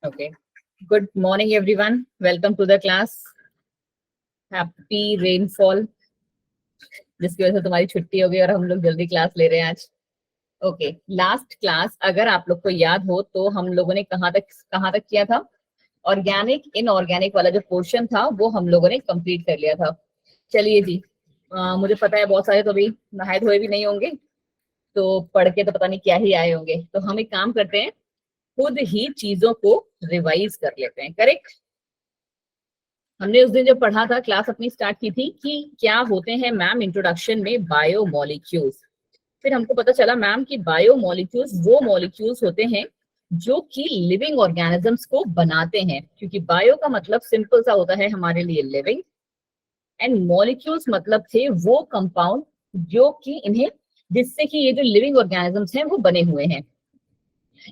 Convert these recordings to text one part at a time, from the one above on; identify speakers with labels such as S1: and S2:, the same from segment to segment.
S1: Okay. Good morning, everyone. Welcome to the class. Happy rainfall. जिसकी वजह से तुम्हारी छुट्टी हो गई और हम लोग जल्दी क्लास ले रहे हैं आज. ओके, लास्ट क्लास अगर आप लोग को याद हो तो हम लोगों ने कहाँ तक किया था. ऑर्गेनिक इनऑर्गेनिक वाला जो पोर्शन था वो हम लोगों ने कंप्लीट कर लिया था. चलिए जी. मुझे पता है बहुत सारे तो अभी नहाए धोए भी नहीं होंगे, तो पढ़ के तो पता नहीं क्या ही आए होंगे. तो हम एक काम करते हैं, खुद ही चीजों को रिवाइज कर लेते हैं. करेक्ट. हमने उस दिन जब पढ़ा था, क्लास अपनी स्टार्ट की थी कि क्या होते हैं मैम इंट्रोडक्शन में बायोमोलिक्यूल्स. फिर हमको पता चला मैम कि बायोमोलिक्यूल्स वो मॉलिक्यूल्स होते हैं जो कि लिविंग ऑर्गेनिजम्स को बनाते हैं, क्योंकि बायो का मतलब सिंपल सा होता है हमारे लिए लिविंग, एंड मॉलिक्यूल्स मतलब थे वो कंपाउंड जो कि इन्हें, जिससे कि ये जो लिविंग ऑर्गेनिजम्स हैं वो बने हुए हैं.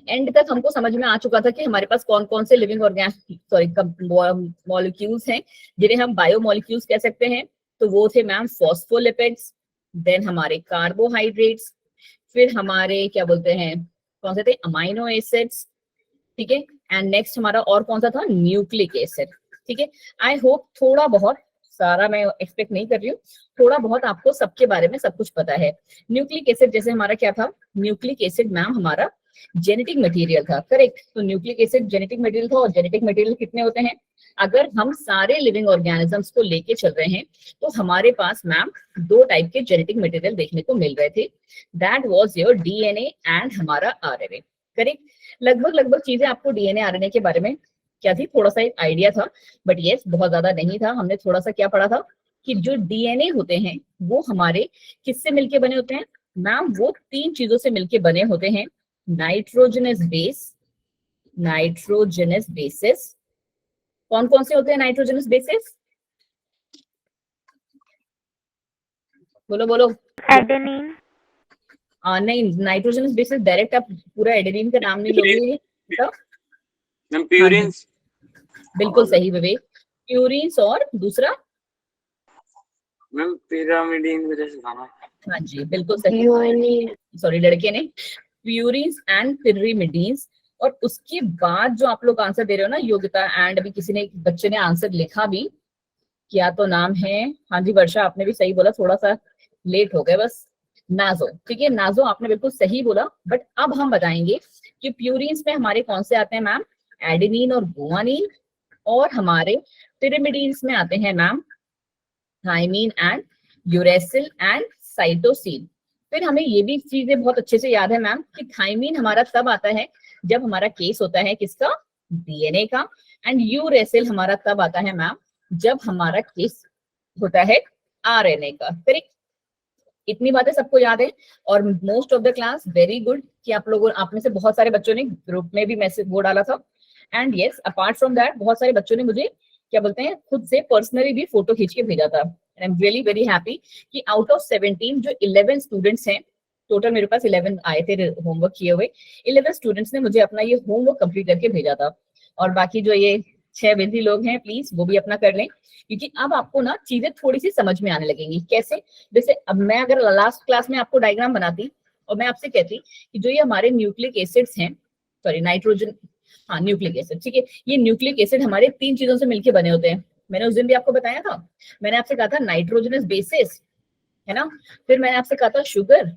S1: एंड तक हमको समझ में आ चुका था कि हमारे पास कौन कौन से लिविंग मॉलिक्यूल्स हैं जिन्हें हम बायोमोलिक्यूल्स कह सकते हैं. तो वो थे मैम फॉस्फोलिपिड्स, देन हमारे कार्बोहाइड्रेट्स, फिर हमारे क्या बोलते हैं, कौन से थे, अमाइनो एसिड्स. ठीक है. एंड नेक्स्ट हमारा और कौन सा था, न्यूक्लिक एसिड. ठीक है. आई होप थोड़ा बहुत, सारा मैं एक्सपेक्ट नहीं कर रही हूँ, थोड़ा बहुत आपको सबके बारे में सब कुछ पता है. न्यूक्लिक एसिड जैसे हमारा क्या था, न्यूक्लिक एसिड मैम हमारा जेनेटिक मटेरियल था. करेक्ट. तो न्यूक्लिक एसिड जेनेटिक मटेरियल था, और जेनेटिक मटेरियल कितने होते हैं, अगर हम सारे लिविंग ऑर्गेनिजम्स को लेके चल रहे हैं तो हमारे पास मैम दो टाइप के जेनेटिक मटेरियल देखने को मिल रहे थे. That was your DNA and हमारा आरएनए. करेक्ट. लगभग चीजें आपको डीएनए आरएनए के बारे में क्या थी, थोड़ा सा एक आइडिया था, बट यस बहुत ज्यादा नहीं था. हमने थोड़ा सा क्या पढ़ा था कि जो डीएनए होते हैं वो हमारे किससे मिलके बने होते हैं मैम, वो तीन चीजों से मिलके बने होते हैं. Nitrogenous bases. कौन कौन से होते हैं नाइट्रोजनस बेसेस, बोलो बोलो.
S2: एडेनिन.
S1: नहीं, नाइट्रोजनस बेसेस डायरेक्ट आप पूरा एडेनिन का नाम नहीं लोगे.
S3: Ma'am purines.
S1: बिल्कुल सही विवेक. प्यूरिन्स और दूसरा
S3: मैम पिरामिडीन वजह से खाना.
S1: हाँ जी बिल्कुल सही. सॉरी लड़के ने प्यूरिन्स एंड पिरिमिडीन्स. और उसके बाद जो आप लोग आंसर दे रहे हो ना योगिता, एंड अभी किसी ने, बच्चे ने आंसर लिखा भी, क्या तो नाम है, हाँ जी वर्षा आपने भी सही बोला, थोड़ा सा लेट हो गए बस. नाजो. ठीक है, नाजो आपने बिल्कुल सही बोला. बट अब हम बताएंगे कि प्यूरिन्स में हमारे कौन से आते हैं मैम, एडेनिन और गुआनिन. और हमारे पिरिमिडीन्स में आते हैं ma'am thymine and uracil and cytosine. फिर हमें ये भी चीजें बहुत अच्छे से याद है मैम कि थाइमीन हमारा तब आता है जब हमारा केस होता है किसका, डीएनए का. एंड यूरेसिल हमारा तब आता है मैम जब हमारा केस होता है आरएनए का. करेक्ट. इतनी बातें सबको याद है. और most of the class very good कि आप लोगों, आप में से बहुत सारे बच्चों ने ग्रुप में भी मैसेज वो डाला था. And yes apart from that बहुत सारे बच्चों ने मुझे क्या बोलते हैं खुद से पर्सनली भी फोटो खींच के भेजा था. And I am really very happy कि आउट ऑफ 17 जो 11 स्टूडेंट्स हैं, टोटल मेरे पास 11 आए थे होमवर्क किए हुए, 11 स्टूडेंट्स ने मुझे अपना ये होमवर्क कंप्लीट करके भेजा था. और बाकी जो ये 6 बिजी लोग हैं प्लीज वो भी अपना कर लें, क्योंकि अब आपको ना चीजें थोड़ी सी समझ में आने लगेंगी. कैसे, जैसे अब मैं अगर लास्ट क्लास में आपको डायग्राम बनाती और मैं आपसे कहती कि जो ये हमारे न्यूक्लिक एसिड्स हैं, सॉरी नाइट्रोजन, हाँ न्यूक्लिक एसिड. ठीक है, ये न्यूक्लिक एसिड हमारे तीन चीजों से मिलकर बने होते हैं. मैंने उस दिन भी आपको बताया था, मैंने आपसे कहा था नाइट्रोजनस बेसिस है ना, फिर मैंने आपसे कहा था शुगर,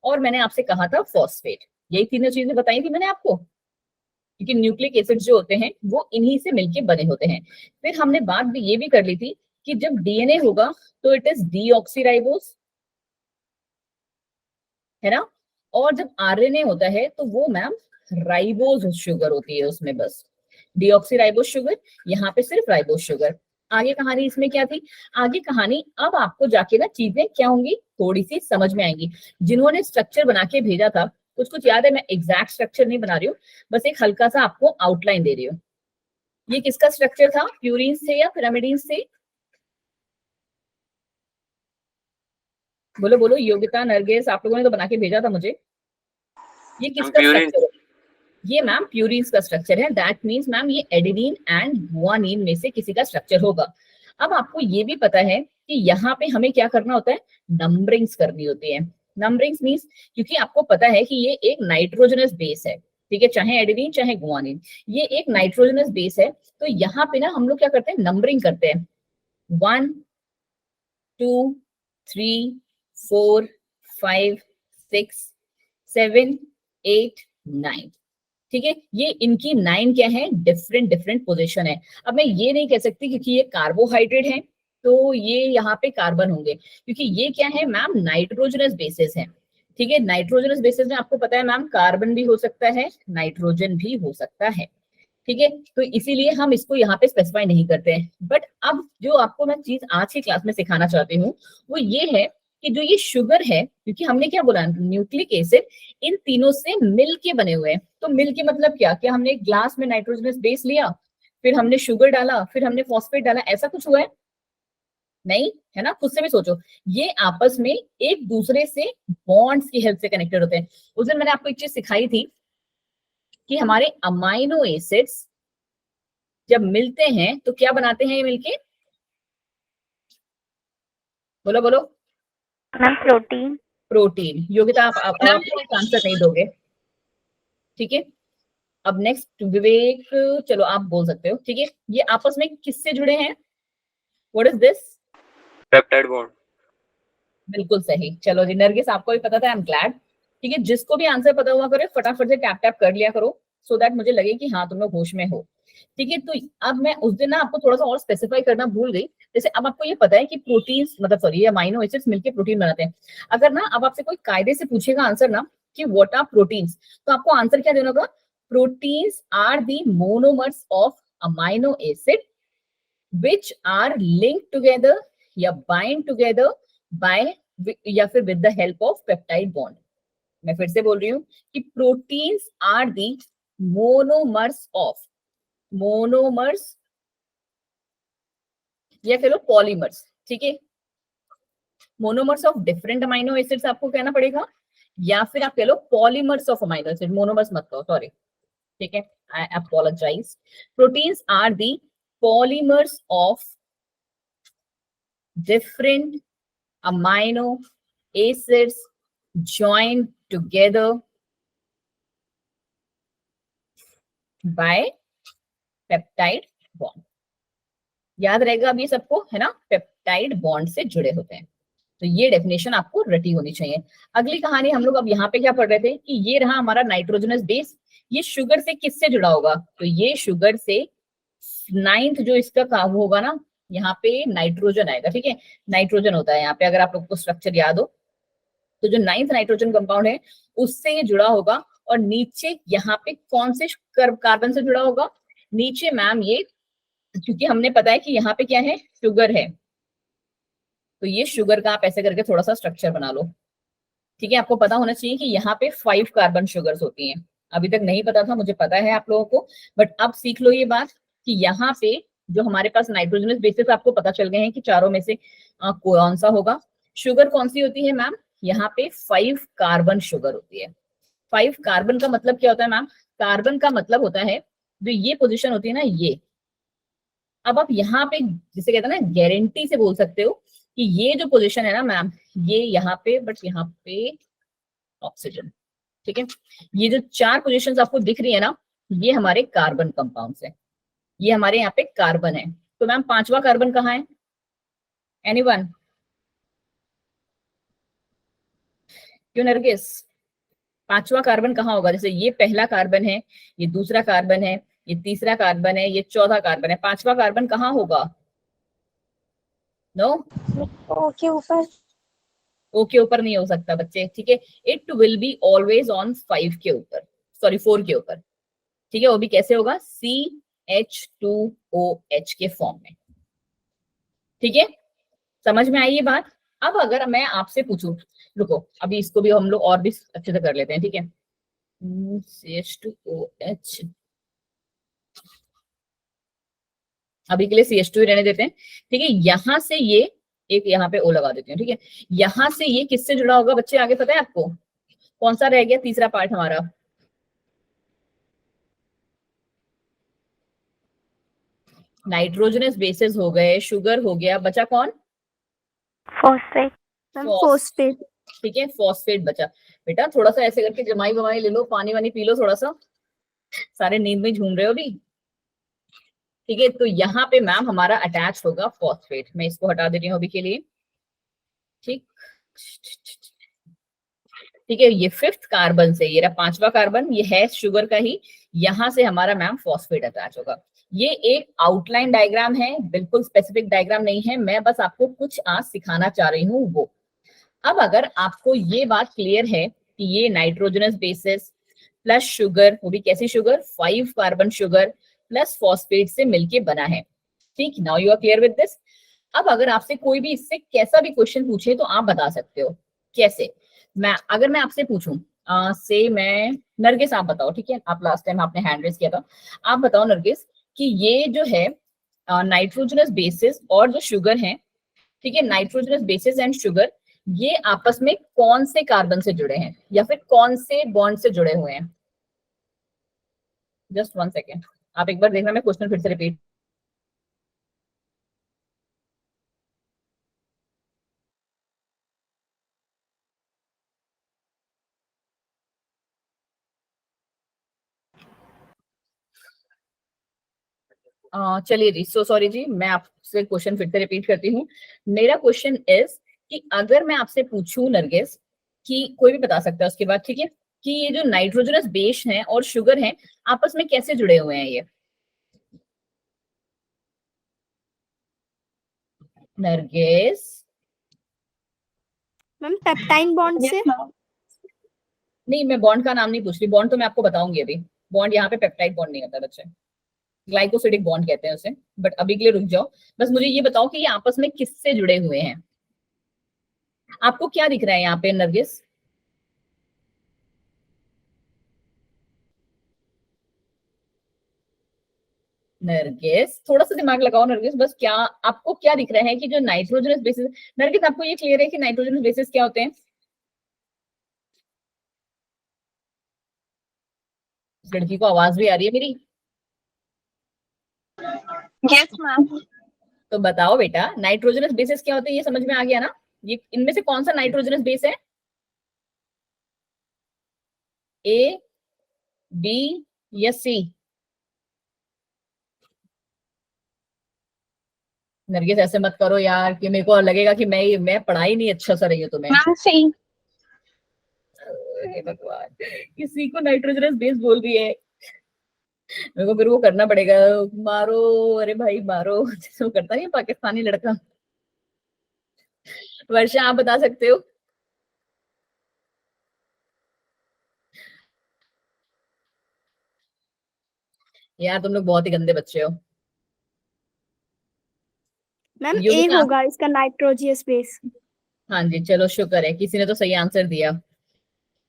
S1: और मैंने आपसे कहा था फॉस्फेट. यही तीनों चीजें बताई थी मैंने आपको, क्योंकि न्यूक्लिक एसिड जो होते हैं वो इन्हीं से मिलके बने होते हैं. फिर हमने बात भी ये भी कर ली थी कि जब डीएनए होगा तो इट इज डीऑक्सीराइबोस, है ना. और जब आरएनए होता है तो वो मैम राइबोज शुगर होती है उसमें, बस डीऑक्सीराइबोस शुगर, यहाँ पे सिर्फ राइबोस शुगर. आगे कहानी इसमें क्या थी, आगे कहानी अब आपको जाके ना चीजें क्या होंगी थोड़ी सी समझ में आएंगी. जिन्होंने स्ट्रक्चर बना के भेजा था कुछ कुछ याद है, मैं एग्जैक्ट स्ट्रक्चर नहीं बना रही हूँ, बस एक हल्का सा आपको आउटलाइन दे रही हूँ. ये किसका स्ट्रक्चर था, प्यूरिन से या पिरामिडीन से, बोलो बोलो. योगिता, नरगिस, आप लोगों ने तो बना के भेजा था मुझे. ये किसका स्ट्रक्चर है, ये मैम प्यूरिन्स का स्ट्रक्चर है. दैट मींस मैम ये एडेनिन एंड गुआनिन में से किसी का स्ट्रक्चर होगा. अब आपको ये भी पता है कि यहाँ पे हमें क्या करना होता है, नंबरिंग्स करनी होती है. नंबरिंग्स मींस, क्योंकि आपको पता है कि ये एक नाइट्रोजनस बेस है, ठीक है, चाहे एडेनिन चाहे गुआनिन। ये एक नाइट्रोजनस बेस है, तो यहाँ पे ना हम लोग क्या करते हैं, नंबरिंग करते हैं, 1 2 3 4 5 6 7 8 9। ठीक है, ये इनकी 9 क्या है, डिफरेंट डिफरेंट पोजीशन है। अब मैं ये नहीं कह सकती क्योंकि ये कार्बोहाइड्रेट है तो ये यहाँ पे कार्बन होंगे, क्योंकि ये क्या है मैम, नाइट्रोजनस बेसिस है। ठीक है, नाइट्रोजनस बेसिस में आपको पता है मैम, कार्बन भी हो सकता है, नाइट्रोजन भी हो सकता है। ठीक है, तो इसीलिए हम इसको यहाँ पे स्पेसिफाई नहीं करते हैं। बट अब जो आपको मैं चीज आज की क्लास में सिखाना चाहती हूँ वो ये है कि जो ये शुगर है, क्योंकि हमने क्या बोला, न्यूक्लिक एसिड इन तीनों से मिल के बने हुए हैं। तो मिल के मतलब क्या, कि हमने एक ग्लास में नाइट्रोजनस बेस लिया, फिर हमने शुगर डाला, फिर हमने फॉस्फेट डाला, ऐसा कुछ हुआ है? नहीं, है ना, खुद से भी सोचो। ये आपस में एक दूसरे से बॉन्ड्स की हेल्प से कनेक्टेड होते हैं। उस दिन मैंने आपको एक चीज सिखाई थी कि हमारे अमाइनो एसिड्स जब मिलते हैं तो क्या बनाते हैं ये मिलके, बोलो बोलो।
S2: Ma'am protein.
S1: प्रोटीन। योगिता आप आंसर नहीं दोगे, ठीक है। अब नेक्स्ट विवेक, चलो आप बोल सकते हो, ठीक है। ये आपस में किससे जुड़े हैं, what is this?
S3: Peptide bond.
S1: बिल्कुल सही। चलो जी, नरगिस आपको भी पता था, आई एम ग्लैड। ठीक है, जिसको भी आंसर पता हुआ करे फटाफट से टैप टैप कर लिया करो, सो दैट मुझे लगे कि हाँ तुम लोग होश में हो। ठीक है, तो अब मैं उस दिन ना आपको थोड़ा सा और स्पेसिफाई करना भूल गई। जैसे अब आपको ये पता है कि प्रोटीन्स मतलब सॉरी ये अमाइनो एसिड्स मिलकर प्रोटीन बनाते हैं। अगर ना अब आपसे कोई कायदे से पूछेगा आंसर ना कि व्हाट आर प्रोटीन्स, तो आपको आंसर क्या देना होगा, proteins are the monomers of amino acid which are linked together या बाइंड टुगेदर बाय या फिर with the help of peptide bond. मैं फिर से बोल रही हूँ कि प्रोटीन्स आर द मोनोमर्स या कह लो पॉलीमर्स। ठीक है, monomers of different amino acids आपको कहना पड़ेगा, या फिर आप कह लो polymers of amino acid, monomers मत कहो, सॉरी। ठीक है, I apologise. Proteins are the polymers of different amino acids joined together by peptide bond. याद रहेगा अब ये सबको, है ना, पेप्टाइड बॉन्ड से जुड़े होते हैं। तो ये डेफिनेशन आपको रटी होनी चाहिए। अगली कहानी हम लोग अब यहाँ पे क्या पढ़ रहे थे कि ये रहा हमारा नाइट्रोजनस बेस। ये शुगर से किससे जुड़ा होगा, तो ये शुगर से 9th जो इसका काम होगा ना, यहाँ पे नाइट्रोजन आएगा। ठीक है, नाइट्रोजन होता है यहाँ पे, अगर आप लोग को स्ट्रक्चर याद हो तो जो 9th नाइट्रोजन कंपाउंड है उससे ये जुड़ा होगा। और नीचे यहाँ पे कौन से कार्बन से जुड़ा होगा, नीचे मैम ये, क्योंकि हमने पता है कि यहाँ पे क्या है, शुगर है, तो ये शुगर का आप ऐसे करके थोड़ा सा स्ट्रक्चर बना लो। ठीक है, आपको पता होना चाहिए कि यहाँ पे 5 कार्बन शुगर्स होती हैं। अभी तक नहीं पता था, मुझे पता है आप लोगों को, बट अब सीख लो ये बात कि यहाँ पे जो हमारे पास नाइट्रोजनस बेसिस आपको पता चल गए हैं कि चारों में से कौन सा होगा। शुगर कौन सी होती है मैम, यहाँ पे 5 कार्बन शुगर होती है। 5 कार्बन का मतलब क्या होता है मैम, कार्बन का मतलब होता है जो ये पोजीशन होती है ना, ये। अब आप यहाँ पे जिसे कहते हैं ना, गारंटी से बोल सकते हो कि ये जो पोजीशन है ना मैम, ये यहाँ पे, बट यहाँ पे ऑक्सीजन। ठीक है, ये जो 4 पोजीशंस आपको दिख रही है ना, ये हमारे कार्बन कंपाउंड्स है, ये हमारे यहाँ पे कार्बन है। तो मैम 5वां कार्बन कहाँ है, एनीवन? क्यों नरगिस, 5वां कार्बन कहाँ होगा? जैसे ये पहला कार्बन है, ये दूसरा कार्बन है, ये तीसरा कार्बन है, ये चौथा कार्बन है, 5वां कार्बन कहाँ होगा? नो,
S2: ओके ऊपर।
S1: ओ के ऊपर नहीं हो सकता बच्चे। ठीक है, it will be always on 5 के ऊपर, सॉरी 4 के ऊपर। ठीक है, वो भी कैसे होगा, CH2OH के फॉर्म में। ठीक है, समझ में आई ये बात? अब अगर मैं आपसे पूछूं, रुको अभी इसको भी हम लोग और भी अच्छे से कर लेते हैं। ठीक है, CH2OH, अभी के लिए CH2 ही रहने देते हैं। ठीक है, यहां से ये एक यहाँ पे O लगा देते हैं। ठीक है, यहां से ये किससे जुड़ा होगा बच्चे, आगे पता है आपको? कौन सा रह गया तीसरा पार्ट हमारा? नाइट्रोजनस बेसिस हो गए, शुगर हो गया, बचा कौन?
S2: फॉस्फेट।
S1: फॉस्फेट। ठीक है, फॉस्फेट बचा। बेटा थोड़ा सा ऐसे करके जमाई बमाई ले लो, पानी वानी पी लो थोड़ा सा, सारे नींद में झूम रहे हो अभी। ठीक है, तो यहाँ पे मैम हमारा अटैच होगा फॉस्फेट। मैं इसको हटा दे रही हूँ अभी के लिए। ठीक ठीक है, ये 5th कार्बन से, ये रहा 5वां कार्बन, ये है शुगर का ही, यहां से हमारा मैम फॉस्फेट अटैच होगा। ये एक आउटलाइन डायग्राम है, बिल्कुल स्पेसिफिक डायग्राम नहीं है, मैं बस आपको कुछ आज सिखाना चाह रही हूँ वो। अब अगर आपको ये बात क्लियर है कि ये नाइट्रोजनस बेसिस प्लस शुगर, वो भी कैसी sugar, 5 carbon sugar plus phosphate से मिलके बना है। ठीक, now you are clear with this. अब अगर आपसे कोई भी इससे कैसा भी क्वेश्चन पूछे तो आप बता सकते हो। कैसे? अगर मैं आपसे पूछूं, से मैं, नरगिस आप बताओ, ठीक है, आप लास्ट टाइम आपने हैंड रेज किया था, आप बताओ नरगिस कि ये जो है नाइट्रोजनस बेसिस और जो शुगर है, ठीक है, नाइट्रोजनस बेसिस एंड शुगर, ये आपस में कौन से कार्बन से जुड़े हैं या फिर कौन से बॉन्ड से जुड़े हुए हैं? जस्ट 1 सेकेंड, आप एक बार देखना, मैं क्वेश्चन फिर से रिपीट। चलिए जी, सो सॉरी जी, मैं आपसे क्वेश्चन फिर से रिपीट करती हूँ। मेरा क्वेश्चन इज कि अगर मैं आपसे पूछूं नरगिस, कि कोई भी बता सकता है उसके बाद, ठीक है, कि ये जो नाइट्रोजनस बेस है और शुगर है आपस में कैसे जुड़े हुए हैं ये? नरगिस।
S4: मैम पेप्टाइन बॉन्ड से।
S1: नहीं, मैं बॉन्ड का नाम नहीं पूछ रही, बॉन्ड तो मैं आपको बताऊंगी अभी। बॉन्ड यहाँ पे पेप्टाइड बॉन्ड नहीं होता बच्चे, ग्लाइकोसिडिक बॉन्ड कहते हैं उसे, बट अभी के लिए रुक जाओ। बस मुझे ये बताओ कि ये आपस में किससे जुड़े हुए हैं? आपको क्या दिख रहा है यहाँ पे नरगिस? नरगिस, थोड़ा सा दिमाग लगाओ नरगिस, बस क्या आपको क्या दिख रहा है कि जो नाइट्रोजनस बेसिस, नरगिस आपको ये क्लियर है कि नाइट्रोजनस बेसिस क्या होते हैं? इस लड़की को आवाज भी आ रही है मेरी?
S2: Yes ma'am.
S1: तो बताओ बेटा, नाइट्रोजनस बेसिस क्या होते हैं, ये समझ में आ गया ना? ये इनमें से कौन सा नाइट्रोजनस बेस है? ए, बी या सी? नरगिस ऐसे मत करो यार, कि मेरे को लगेगा कि मैं पढ़ाई नहीं अच्छा सा रही हूँ तुम्हें।
S2: मैम सी।
S1: हे भगवान, किसी को नाइट्रोजनस बेस बोल रही है। मेरे को फिर वो करना पड़ेगा, मारो, अरे भाई मारो, जैसे वो करता नहीं पाकिस्तानी लड़का। वर्षा आप बता सकते हो? यार तुम लोग बहुत ही गंदे बच्चे हो।
S4: मैम ए
S1: योगिता,
S4: होगा इसका नाइट्रोजियस बेस।
S1: हाँ जी, चलो शुक्र है, किसी ने तो सही आंसर दिया।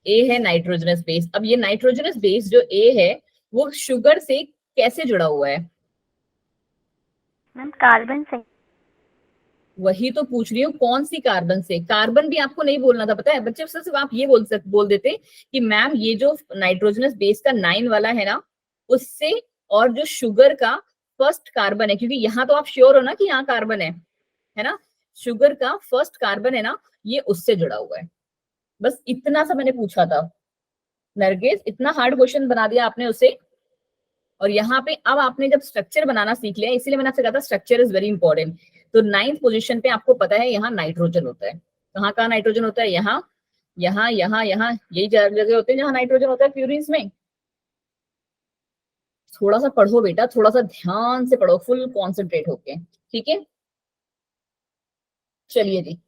S1: ए है नाइट्रोजनस बेस। अब ये नाइट्रोजनस बेस जो ए है वो शुगर से कैसे जुड़ा हुआ है?
S2: मैम कार्बन से।
S1: वही तो पूछ रही हूँ, कौन सी कार्बन से? कार्बन भी आपको नहीं बोलना था, पता है बच्चे, सिर्फ आप ये बोल देते कि मैम ये जो नाइट्रोजनस बेस का 9 वाला है ना, उससे, और जो शुगर का 1st कार्बन है, क्योंकि यहाँ तो आप श्योर हो ना कि यहाँ कार्बन है ना, शुगर का 1st कार्बन है ना, ये उससे जुड़ा हुआ है। बस इतना सा मैंने पूछा था नरगिस, इतना हार्ड क्वेश्चन बना दिया आपने उसे। और यहाँ पे अब आपने जब स्ट्रक्चर बनाना सीख लिया, इसीलिए मैंने आपसे कहा था स्ट्रक्चर इज वेरी इंपॉर्टेंट। तो 9th पोजीशन पे आपको पता है यहाँ नाइट्रोजन होता है। कहाँ कहाँ नाइट्रोजन होता है? यहाँ, यहाँ, यहाँ, यहाँ, यही जगह होते हैं जहाँ नाइट्रोजन होता है प्यूरिन्स में। थोड़ा सा पढ़ो बेटा, थोड़ा सा ध्यान से पढ़ो, फुल कॉन्सेंट्रेट होके, ठीक है। चलिए जी,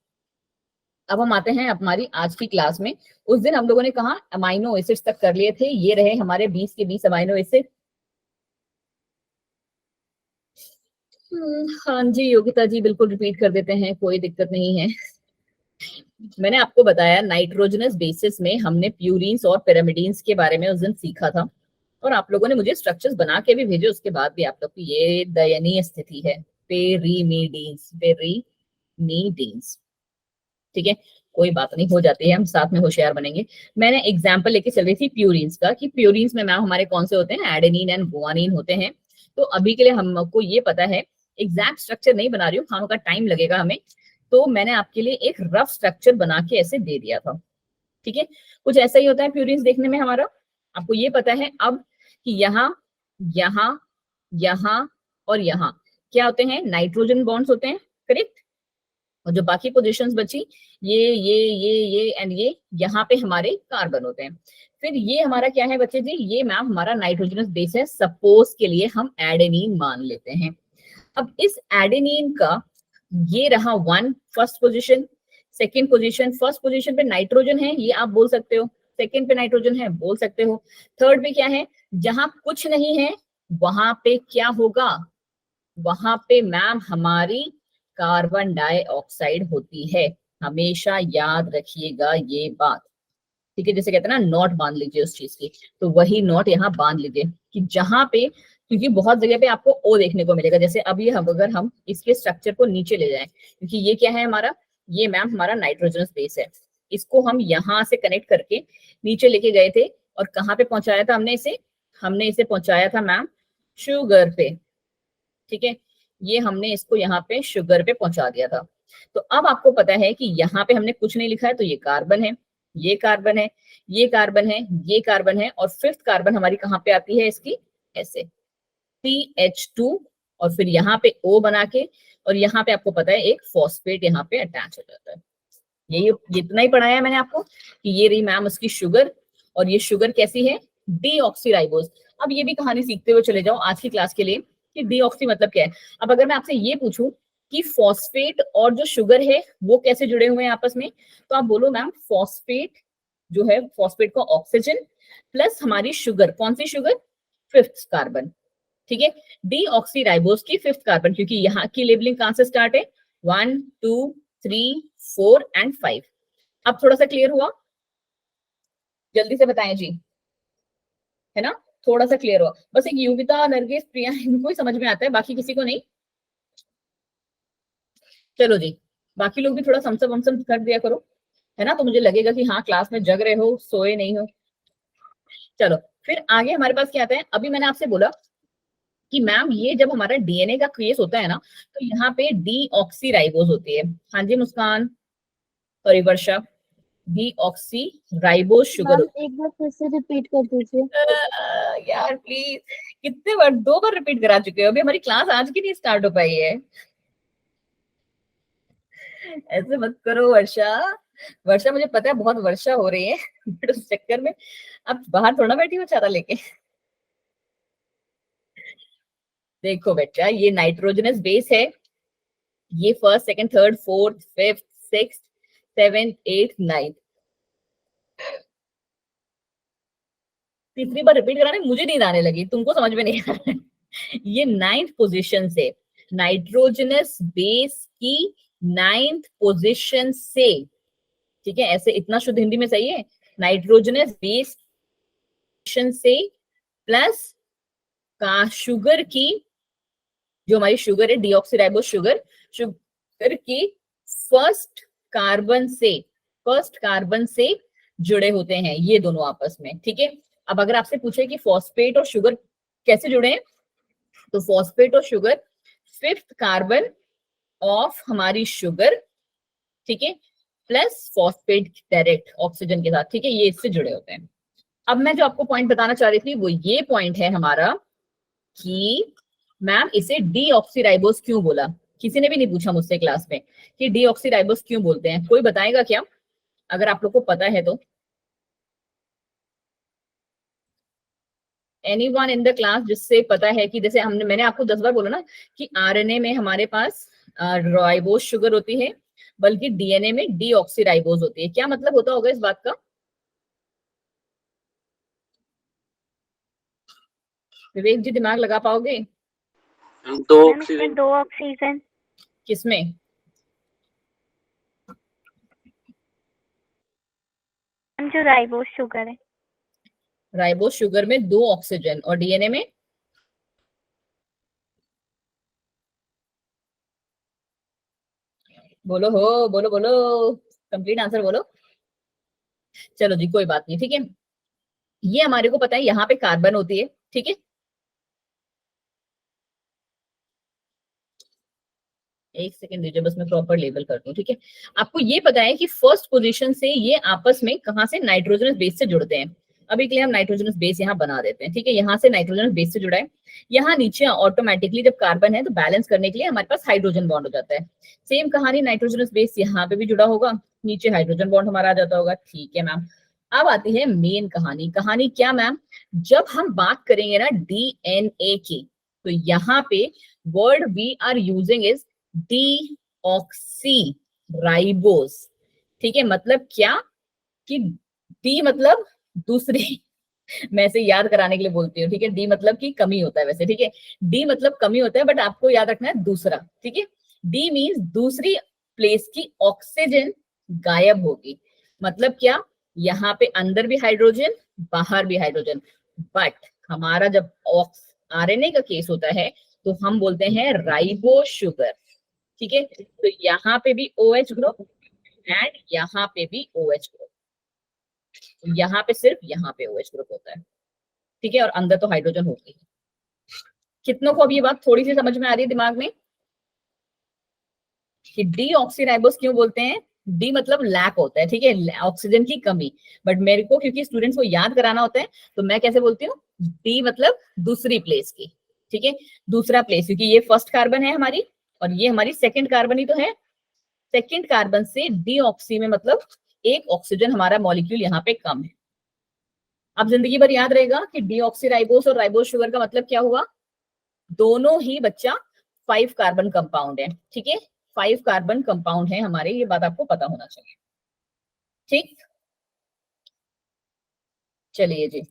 S1: अब हम आते हैं हमारी आज की क्लास में। उस दिन हम लोगों ने कहा अमाइनो एसिड्स तक कर लिए थे, ये रहे हमारे 20 के 20 अमाइनो एसिड। हाँ जी योगिता जी, बिल्कुल रिपीट कर देते हैं, कोई दिक्कत नहीं है। मैंने आपको बताया नाइट्रोजनस बेसिस में हमने प्यूरिन्स और पिरामिडीन्स के बारे में उस दिन सीखा था, और आप लोगों ने मुझे स्ट्रक्चर्स बना के भी भेजे, उसके बाद भी आप लोग की ये दयनीय स्थिति है। पेरीमिडीन्स, पेरीमिडीन्स, ठीक है, कोई बात नहीं, हो जाती है, हम साथ में होशियार बनेंगे। मैंने एग्जाम्पल लेके चल रही थी प्यूरिन्स का, कि प्यूरिन्स में मैम हमारे कौन से होते हैं? एडेनिन एंड गुआनिन होते हैं। तो अभी के लिए हमको ये पता है, एग्जैक्ट स्ट्रक्चर नहीं बना रही हूँ, खानों का टाइम लगेगा हमें, तो मैंने आपके लिए एक रफ स्ट्रक्चर बना के ऐसे दे दिया था, ठीक है। कुछ ऐसा ही होता है प्यूरिन्स देखने में हमारा। आपको ये पता है अब कि यहाँ यहाँ यहाँ और यहाँ क्या होते हैं, नाइट्रोजन बॉन्ड्स होते हैं, करेक्ट। और जो बाकी पोजीशंस बची ये एंड ये यहाँ पे हमारे कार्बन होते हैं। फिर ये हमारा क्या है बच्चे जी, ये मैम हमारा नाइट्रोजनस बेस है, सपोज के लिए हम एडेनिन मान लेते हैं। अब इस एडेनिन का ये रहा 1 first position, second position, first position पे नाइट्रोजन है ये आप बोल सकते हो, सेकंड पे नाइट्रोजन है बोल सकते हो, थर्ड पे क्या है, जहां कुछ नहीं है वहां पे क्या होगा, वहां पे मैम हमारी कार्बन डाइऑक्साइड होती है, हमेशा याद रखिएगा ये बात, ठीक है। जैसे कहते हैं ना नोट बांध लीजिए उस चीज की, तो वही नोट यहाँ बांध लीजिए कि जहां पे, क्योंकि बहुत जगह पे आपको ओ देखने को मिलेगा, जैसे अब ये अगर हम इसके स्ट्रक्चर को नीचे ले जाएं, क्योंकि ये क्या है हमारा, ये मैम हमारा नाइट्रोजनस बेस है, इसको हम यहाँ से कनेक्ट करके नीचे लेके गए थे और कहाँ पे पहुंचाया था हमने इसे पहुंचाया था मैम शुगर पे, ठीक है। ये हमने इसको यहाँ पे शुगर पे पहुंचा दिया था। तो अब आपको पता है कि यहाँ पे हमने कुछ नहीं लिखा है, तो ये कार्बन है, ये कार्बन है, ये कार्बन है, ये कार्बन है, और फिफ्थ कार्बन हमारी कहाँ पे आती है इसकी, ऐसे CH2, और फिर यहाँ पे O बना के, और यहाँ पे आपको पता है एक फॉस्फेट यहाँ पे अटैच हो जाता है। ये इतना ही पढ़ाया मैंने आपको कि ये रही मैम उसकी शुगर, और ये शुगर कैसी है, डीऑक्सीराइबोज। अब ये भी कहानी सीखते हुए चले जाओ आज की क्लास के लिए कि डीऑक्सी मतलब क्या है। अब अगर मैं आपसे ये पूछूं कि फॉस्फेट और जो शुगर है वो कैसे जुड़े हुए हैं आपस में, तो आप बोलो मैम फॉस्फेट जो है, फॉस्फेट का ऑक्सीजन प्लस हमारी शुगर, कौन सी शुगर, फिफ्थ कार्बन, ठीक है। डीऑक्सीराइबोज की फिफ्थ कार्बन, क्योंकि यहाँ की लेबलिंग कहां से स्टार्ट है, 1 2 3 4 एंड 5। अब थोड़ा सा क्लियर हुआ, जल्दी से बताएं जी, है ना, थोड़ा सा क्लियर हुआ। बस एक युविता, नरगिस, प्रिया इनको ही समझ में आता है, बाकी किसी को नहीं। चलो जी, बाकी लोग भी थोड़ा समसम वमसम कर दिया करो, है ना, तो मुझे लगेगा कि हाँ क्लास में जग रहे हो, सोए नहीं हो। चलो फिर आगे हमारे पास क्या आता है, अभी मैंने आपसे बोला कि मैम ये जब हमारा डीएनए का केस होता है ना, तो यहाँ पे डीऑक्सीराइबोज होती है। हाँ जी मुस्कान, सॉरी वर्षा, डीऑक्सीराइबोज शुगर होती
S2: एक बार फिर से रिपीट कर दीजिए।
S1: है। यार प्लीज, कितने बार, 2 बार रिपीट करा चुके हो, अभी हमारी क्लास आज की नहीं स्टार्ट हो पाई है। ऐसे मत करो वर्षा, वर्षा मुझे पता है बहुत वर्षा हो रही है बट उस चक्कर में अब बाहर थोड़ा बैठी हो छाता लेके। देखो बेटा ये नाइट्रोजनस बेस है, ये first second third fourth fifth sixth seventh eighth ninth, तीसरी बार रिपीट कराने मुझे नींद आने लगी, तुमको समझ में नहीं आ रहा है। ये 9th पोजीशन से, नाइट्रोजनस बेस की 9th पोजीशन से, ठीक है, ऐसे इतना शुद्ध हिंदी में सही है, नाइट्रोजनस बेस से प्लस का शुगर की, जो हमारी शुगर है डीऑक्सीराइबोज शुगर, शुगर की फर्स्ट कार्बन से जुड़े होते हैं ये दोनों आपस में, ठीक है। अब अगर आपसे पूछे कि फॉस्फेट और शुगर कैसे जुड़े हैं, तो फॉस्फेट और शुगर फिफ्थ कार्बन ऑफ हमारी शुगर, ठीक है, प्लस फॉस्फेट डायरेक्ट ऑक्सीजन के साथ, ठीक है, ये इससे जुड़े होते हैं। अब मैं जो आपको पॉइंट बताना चाह रही थी वो ये पॉइंट है हमारा कि मैम इसे डीऑक्सीराइबोज क्यों बोला, किसी ने भी नहीं पूछा मुझसे क्लास में कि डीऑक्सीराइबोज क्यों बोलते हैं, कोई बताएगा क्या, अगर आप लोग को पता है तो। एनीवन इन द क्लास जिससे पता है कि जैसे मैंने आपको 10 बार बोला ना कि आरएनए में हमारे पास राइबोज शुगर होती है, बल्कि डीएनए में डीऑक्सीराइबोज होती है, क्या मतलब होता होगा इस बात का, विवेक जी दिमाग लगा पाओगे,
S3: 2
S2: मैम इसमें
S3: ऑक्सीजन
S2: 2 ऑक्सीजन,
S1: किसमें,
S2: जो राइबोज शुगर है।
S1: राइबोज शुगर में 2 ऑक्सीजन और डीएनए में, बोलो हो, बोलो बोलो, कंप्लीट आंसर बोलो। चलो जी कोई बात नहीं, ठीक है, ये हमारे को पता है यहाँ पे कार्बन होती है, ठीक है, एक सेकेंड दीजिए बस मैं प्रॉपर लेबल करती हूँ, ठीक है। आपको ये पता है कि फर्स्ट पोजीशन से ये आपस में कहां से नाइट्रोजनस बेस से जुड़ते हैं, अभी के लिए हम नाइट्रोजनस बेस यहाँ बना देते हैं, ठीक है। यहाँ से नाइट्रोजनस बेस से जुड़ा है, यहाँ नीचे ऑटोमेटिकली जब कार्बन है तो बैलेंस करने के लिए हमारे पास हाइड्रोजन बॉन्ड हो जाता है। सेम कहानी नाइट्रोजनस बेस यहाँ पे भी जुड़ा होगा, नीचे हाइड्रोजन बॉन्ड हमारा आ जाता होगा, ठीक है मैम। अब आती है मेन कहानी। कहानी क्या मैम, जब हम बात करेंगे ना डीएनए की, तो यहाँ पे word we are using is deoxyribose, ठीक है। मतलब क्या कि डी मतलब दूसरी मैं इसे याद कराने के लिए बोलती हूँ, ठीक है। डी मतलब कि कमी होता है वैसे, ठीक है। डी मतलब कमी होता है, बट आपको याद रखना है दूसरा, ठीक है। डी मीन्स दूसरी प्लेस की ऑक्सीजन गायब होगी। मतलब क्या, यहाँ पे अंदर भी हाइड्रोजन, बाहर भी हाइड्रोजन, बट हमारा जब आरएनए का केस होता है तो हम बोलते हैं राइबो शुगर, ठीक है। तो यहाँ पे भी OH ग्रुप एंड यहाँ पे भी OH ग्रुप, यहाँ पे सिर्फ यहाँ पे OH ग्रुप होता है, ठीक है। और अंदर तो हाइड्रोजन होगी। कितनों को अब ये बात थोड़ी सी समझ में आ रही है दिमाग में कि डीऑक्सीराइबोस क्यों बोलते हैं? डी मतलब लैक होता है, ठीक है, ऑक्सीजन की कमी। बट मेरे को क्योंकि स्टूडेंट्स को याद कराना होता है तो मैं कैसे बोलती हूँ, डी मतलब दूसरी प्लेस की, ठीक है, दूसरा प्लेस, क्योंकि ये फर्स्ट कार्बन है हमारी और ये हमारी सेकंड कार्बन ही तो है। सेकंड कार्बन से डीऑक्सी में मतलब एक ऑक्सीजन हमारा मॉलिक्यूल यहाँ पे कम है। अब जिंदगी भर याद रहेगा कि डीऑक्सीराइबोस और राइबोस शुगर का मतलब क्या हुआ, दोनों ही बच्चा 5 कार्बन कंपाउंड है, ठीक है, 5 कार्बन कंपाउंड है हमारे, ये बात आपको पता होना चाहिए, ठीक। चलिए जी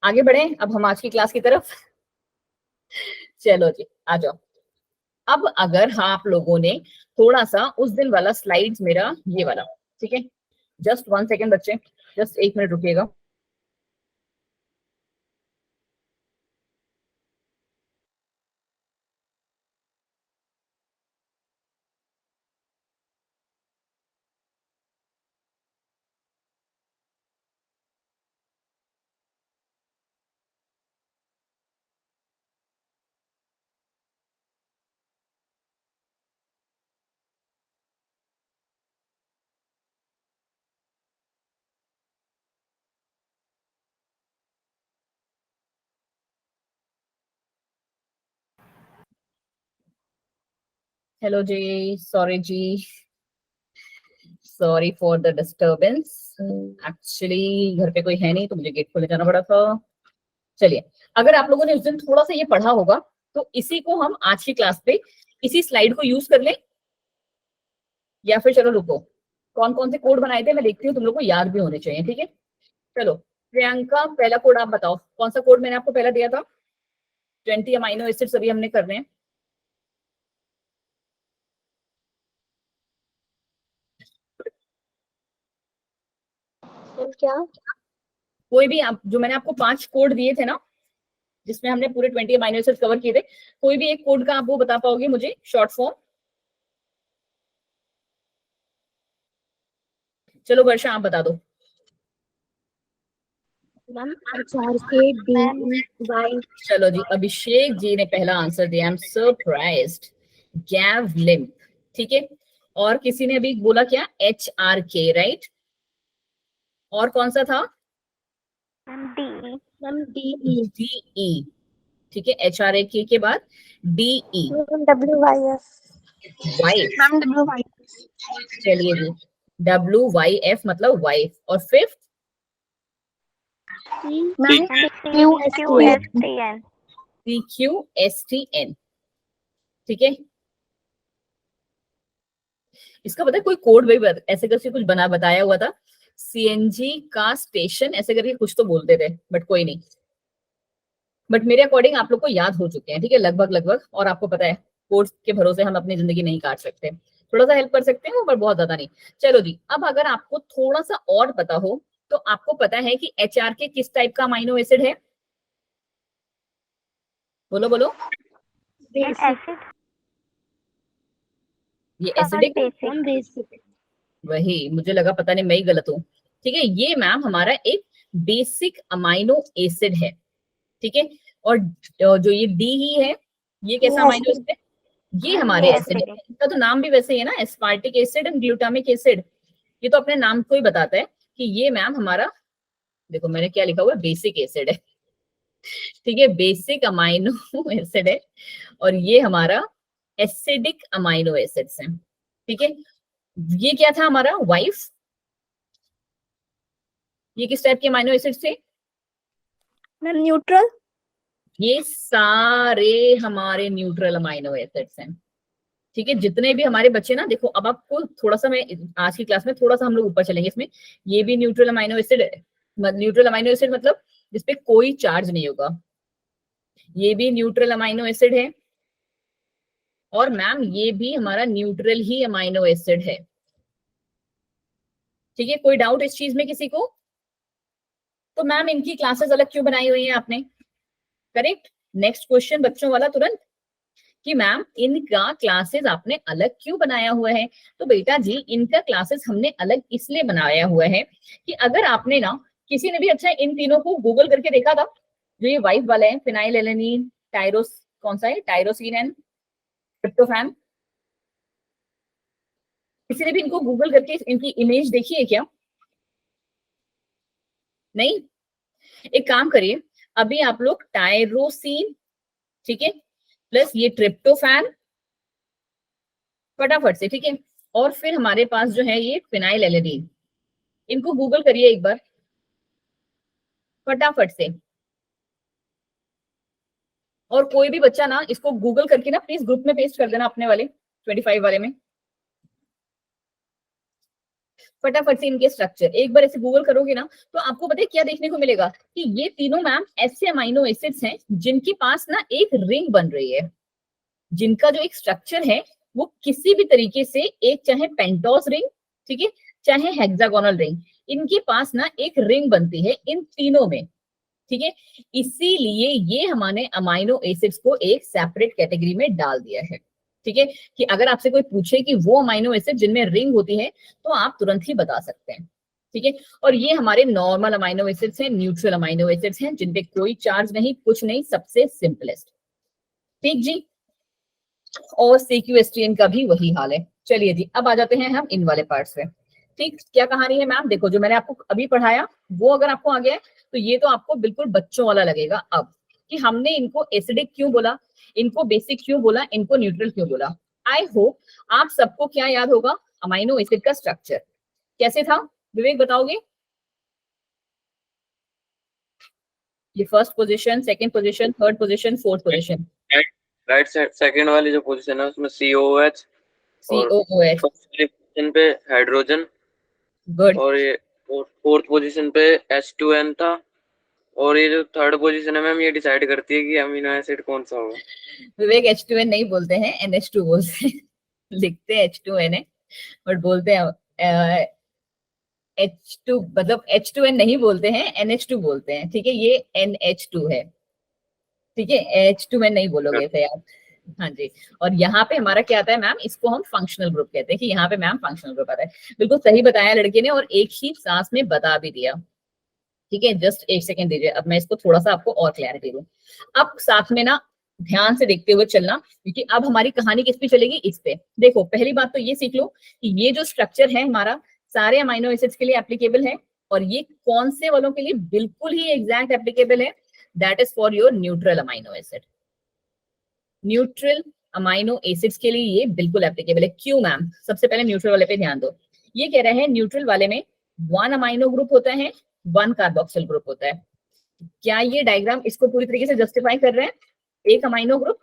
S1: आगे बढ़े अब हम आज की क्लास की तरफ। चलो जी आ जाओ। अब अगर हाँ आप लोगों ने थोड़ा सा उस दिन वाला स्लाइड्स मेरा ये वाला, ठीक है, जस्ट 1 सेकेंड बच्चे, जस्ट 1 मिनट रुकिएगा। Hello ji, sorry ji, sorry for the disturbance. Actually घर पे कोई है नहीं तो मुझे गेट खोले जाना पड़ा था। चलिए, अगर आप लोगों ने उस दिन थोड़ा सा ये पढ़ा होगा तो इसी को हम आज की क्लास पे इसी स्लाइड को यूज कर लें, या फिर चलो रुको, कौन कौन से कोड बनाए थे मैं देखती हूँ, तुम लोग को याद भी होने चाहिए, ठीक है। चलो प्रियंका, पहला कोड आप बताओ, कौन सा कोड मैंने आपको पहला दिया था? 20 अमाइनो एसिड्स अभी हमने करने हैं।
S2: क्या?
S1: कोई भी आप, जो मैंने आपको 5 कोड दिए थे ना जिसमें हमने पूरे 20 अमाइनो एसिड्स कवर किए थे, कोई भी एक कोड का आप वो बता पाओगे मुझे शॉर्ट फॉर्म? चलो वर्षा आप बता दो।
S2: मैम HRK
S1: चलो जी, अभिषेक जी ने पहला आंसर दिया, आई एम सरप्राइज्ड। गैवलिम, ठीक है। और किसी ने अभी बोला क्या? HRK, right. और कौन सा था? DE, ठीक है, HRK के बाद DE,
S2: WYF।
S1: Wife.
S2: Ma'am WYF।
S1: चलिए जी, WYF मतलब वाइफ। और फिफ्थ
S2: मैम QSTN।
S1: CQSTN, ठीक है। इसका पता है कोई कोड भी ऐसे करके कुछ बना बताया हुआ था, CNG का स्टेशन ऐसे करके कुछ तो बोलते थे, बट कोई नहीं। बट मेरे अकॉर्डिंग आप लोग को याद हो चुके हैं, ठीक है, लगभग लगभग। और आपको पता है कोर्स के भरोसे हम अपनी जिंदगी नहीं काट सकते, थोड़ा सा हेल्प कर सकते हैं पर बहुत ज्यादा नहीं। चलो जी, अब अगर आपको थोड़ा सा और पता हो तो आपको पता है कि HRK किस टाइप का अमाइनो एसिड है? बोलो बोलो।
S2: एसिड।
S1: ये एसिडिक,
S2: बेसिक।
S1: वही मुझे लगा, पता नहीं मैं ही गलत हूँ, ठीक है। ये मैम हमारा एक बेसिक अमाइनो एसिड है, ठीक है। और जो ये डी ही है, ये कैसा अमाइनो एसिड है? ये हमारे एसिड है, इसका तो नाम भी वैसे ही है ना, aspartic acid and glutamic acid. ये तो अपने नाम को ही बताता है कि ये मैम हमारा देखो मैंने क्या लिखा हुआ है, बेसिक एसिड है, ठीक है, बेसिक अमाइनो एसिड है, और ये हमारा एसिडिक अमाइनो एसिड्स हैं, ठीक है। ये क्या था हमारा वाइफ, ये किस टाइप के अमाइनो एसिड्स थे,
S4: मैम न्यूट्रल।
S1: ये सारे हमारे न्यूट्रल अमाइनो एसिड्स हैं, ठीक है। जितने भी हमारे बच्चे ना, देखो अब आपको थोड़ा सा, मैं आज की क्लास में थोड़ा सा हम लोग ऊपर चलेंगे इसमें, ये भी न्यूट्रल अमाइनो एसिड है, न्यूट्रल अमाइनो एसिड मतलब जिसपे कोई चार्ज नहीं होगा, ये भी न्यूट्रल अमाइनो एसिड है, और मैम ये भी हमारा न्यूट्रल ही अमाइनो एसिड है, ठीक है। कोई डाउट इस चीज में किसी को? तो मैम इनकी क्लासेस अलग क्यों बनाई हुई है आपने, करेक्ट। नेक्स्ट क्वेश्चन बच्चों वाला तुरंत, कि मैम इनका क्लासेस आपने अलग क्यों बनाया हुआ है? तो बेटा जी इनका क्लासेस हमने अलग इसलिए बनाया हुआ है कि अगर आपने ना, किसी ने भी अच्छा इन तीनों को गूगल करके देखा था, जो ये वाइफ वाले हैं, फिनाइल एलेनिन, टायरोस, कौन सा है, टायरोसिन एंड ट्रिप्टोफैन, किसी ने भी इनको गूगल करके इनकी इमेज देखी है क्या? नहीं? एक काम करिए, अभी आप लोग टायरोसिन, ठीक है, प्लस ये ट्रिप्टोफैन, फटाफट से, ठीक है, और फिर हमारे पास जो है ये फिनाइल एलेनिन, इनको गूगल करिए एक बार फटाफट से। और कोई भी बच्चा ना इसको गूगल करके ना प्लीज ग्रुप में पेस्ट कर देना, अपने वाले 25 वाले में, फटाफट से इनके स्ट्रक्चर एक बार ऐसे गूगल करोगे ना, तो आपको पता है क्या देखने को मिलेगा, कि ये तीनों मैम ऐसे अमाइनो एसिड्स हैं जिनके पास ना एक रिंग बन रही है, जिनका जो एक स्ट्रक्चर है वो किसी भी तरीके से, एक चाहे पेंटोस रिंग, ठीक है, चाहे हेक्सागोनल रिंग, इनके पास ना एक रिंग बनती है इन तीनों में, ठीक है। इसीलिए ये हमारे अमाइनो एसिड्स को एक सेपरेट कैटेगरी में डाल दिया है, ठीक है, कि अगर आपसे कोई पूछे कि वो अमाइनो एसिड जिनमें रिंग होती है, तो आप तुरंत ही बता सकते हैं, ठीक है। और ये हमारे नॉर्मल अमाइनो एसिड्स हैं, न्यूट्रल अमाइनो एसिड्स हैं, जिनपे कोई चार्ज नहीं, कुछ नहीं, सबसे सिंपलेस्ट, ठीक जी। और सीक्यूएसटीएन का भी वही हाल है। चलिए जी, अब आ जाते हैं हम इन वाले पार्ट्स पे, ठीक। क्या कहानी है मैम, देखो जो मैंने आपको अभी पढ़ाया वो अगर आपको आ गया है, तो ये तो आपको बिल्कुल बच्चों वाला लगेगा अब, कि हमने इनको एसिडिक क्यों बोला, इनको बेसिक क्यों बोला, इनको न्यूट्रल क्यों बोला। आई होप आप सबको क्या याद होगा, अमाइनो एसिड का स्ट्रक्चर कैसे था, विवेक बताओगे? ये first position, second position, third position, fourth position.
S3: Right side second वाली जो पोजीशन है उसमें COOH,
S1: COOH,
S3: पोजीशन पे हाइड्रोजन,
S1: गुड।
S3: और ये फोर्थ पोजीशन पे H2N था, और ये जो थर्ड पोजीशन है मैम ये डिसाइड करती है कि अमीनो एसिड कौन सा होगा।
S1: विवेक H2N नहीं बोलते हैं, NH2 बोलते हैं, लिखते हैं H2N है, बट बोलते हैं H2, मतलब H2N नहीं बोलते हैं, NH2 बोलते हैं, ठीक है, ये NH2 है, ठीक है, H2N नहीं बोलोगे थे आप, हाँ जी। और यहाँ पे हमारा क्या आता है मैम, इसको हम फंक्शनल ग्रुप कहते हैं, कि यहाँ पे मैम फंक्शनल ग्रुप आता है। बिल्कुल सही बताया लड़के ने, और एक ही सांस में बता भी दिया, ठीक है। जस्ट एक सेकंड दीजिए, अब मैं इसको थोड़ा सा आपको और क्लैरिटी दूं। अब साथ में ना ध्यान से देखते हुए चलना, क्योंकि अब हमारी कहानी किस पे चलेगी, इस पे। देखो पहली बात तो ये सीख लो कि ये जो स्ट्रक्चर है हमारा सारे अमाइनो एसिड्स के लिए एप्लीकेबल है, और ये कौन से वालों के लिए बिल्कुल ही एग्जैक्ट एप्लीकेबल है, that is for your neutral amino acid. Neutral amino acids के लिए ये बिल्कुल एप्लीकेबल है। क्यों मैम? सबसे पहले न्यूट्रल वाले पे ध्यान दो। ये कह रहे हैं न्यूट्रल वाले में 1 अमाइनो ग्रुप होता है, 1 कार्बोक्सिल ग्रुप होता है। क्या ये डायग्राम इसको पूरी तरीके से जस्टिफाई कर रहे हैं? एक अमाइनो ग्रुप,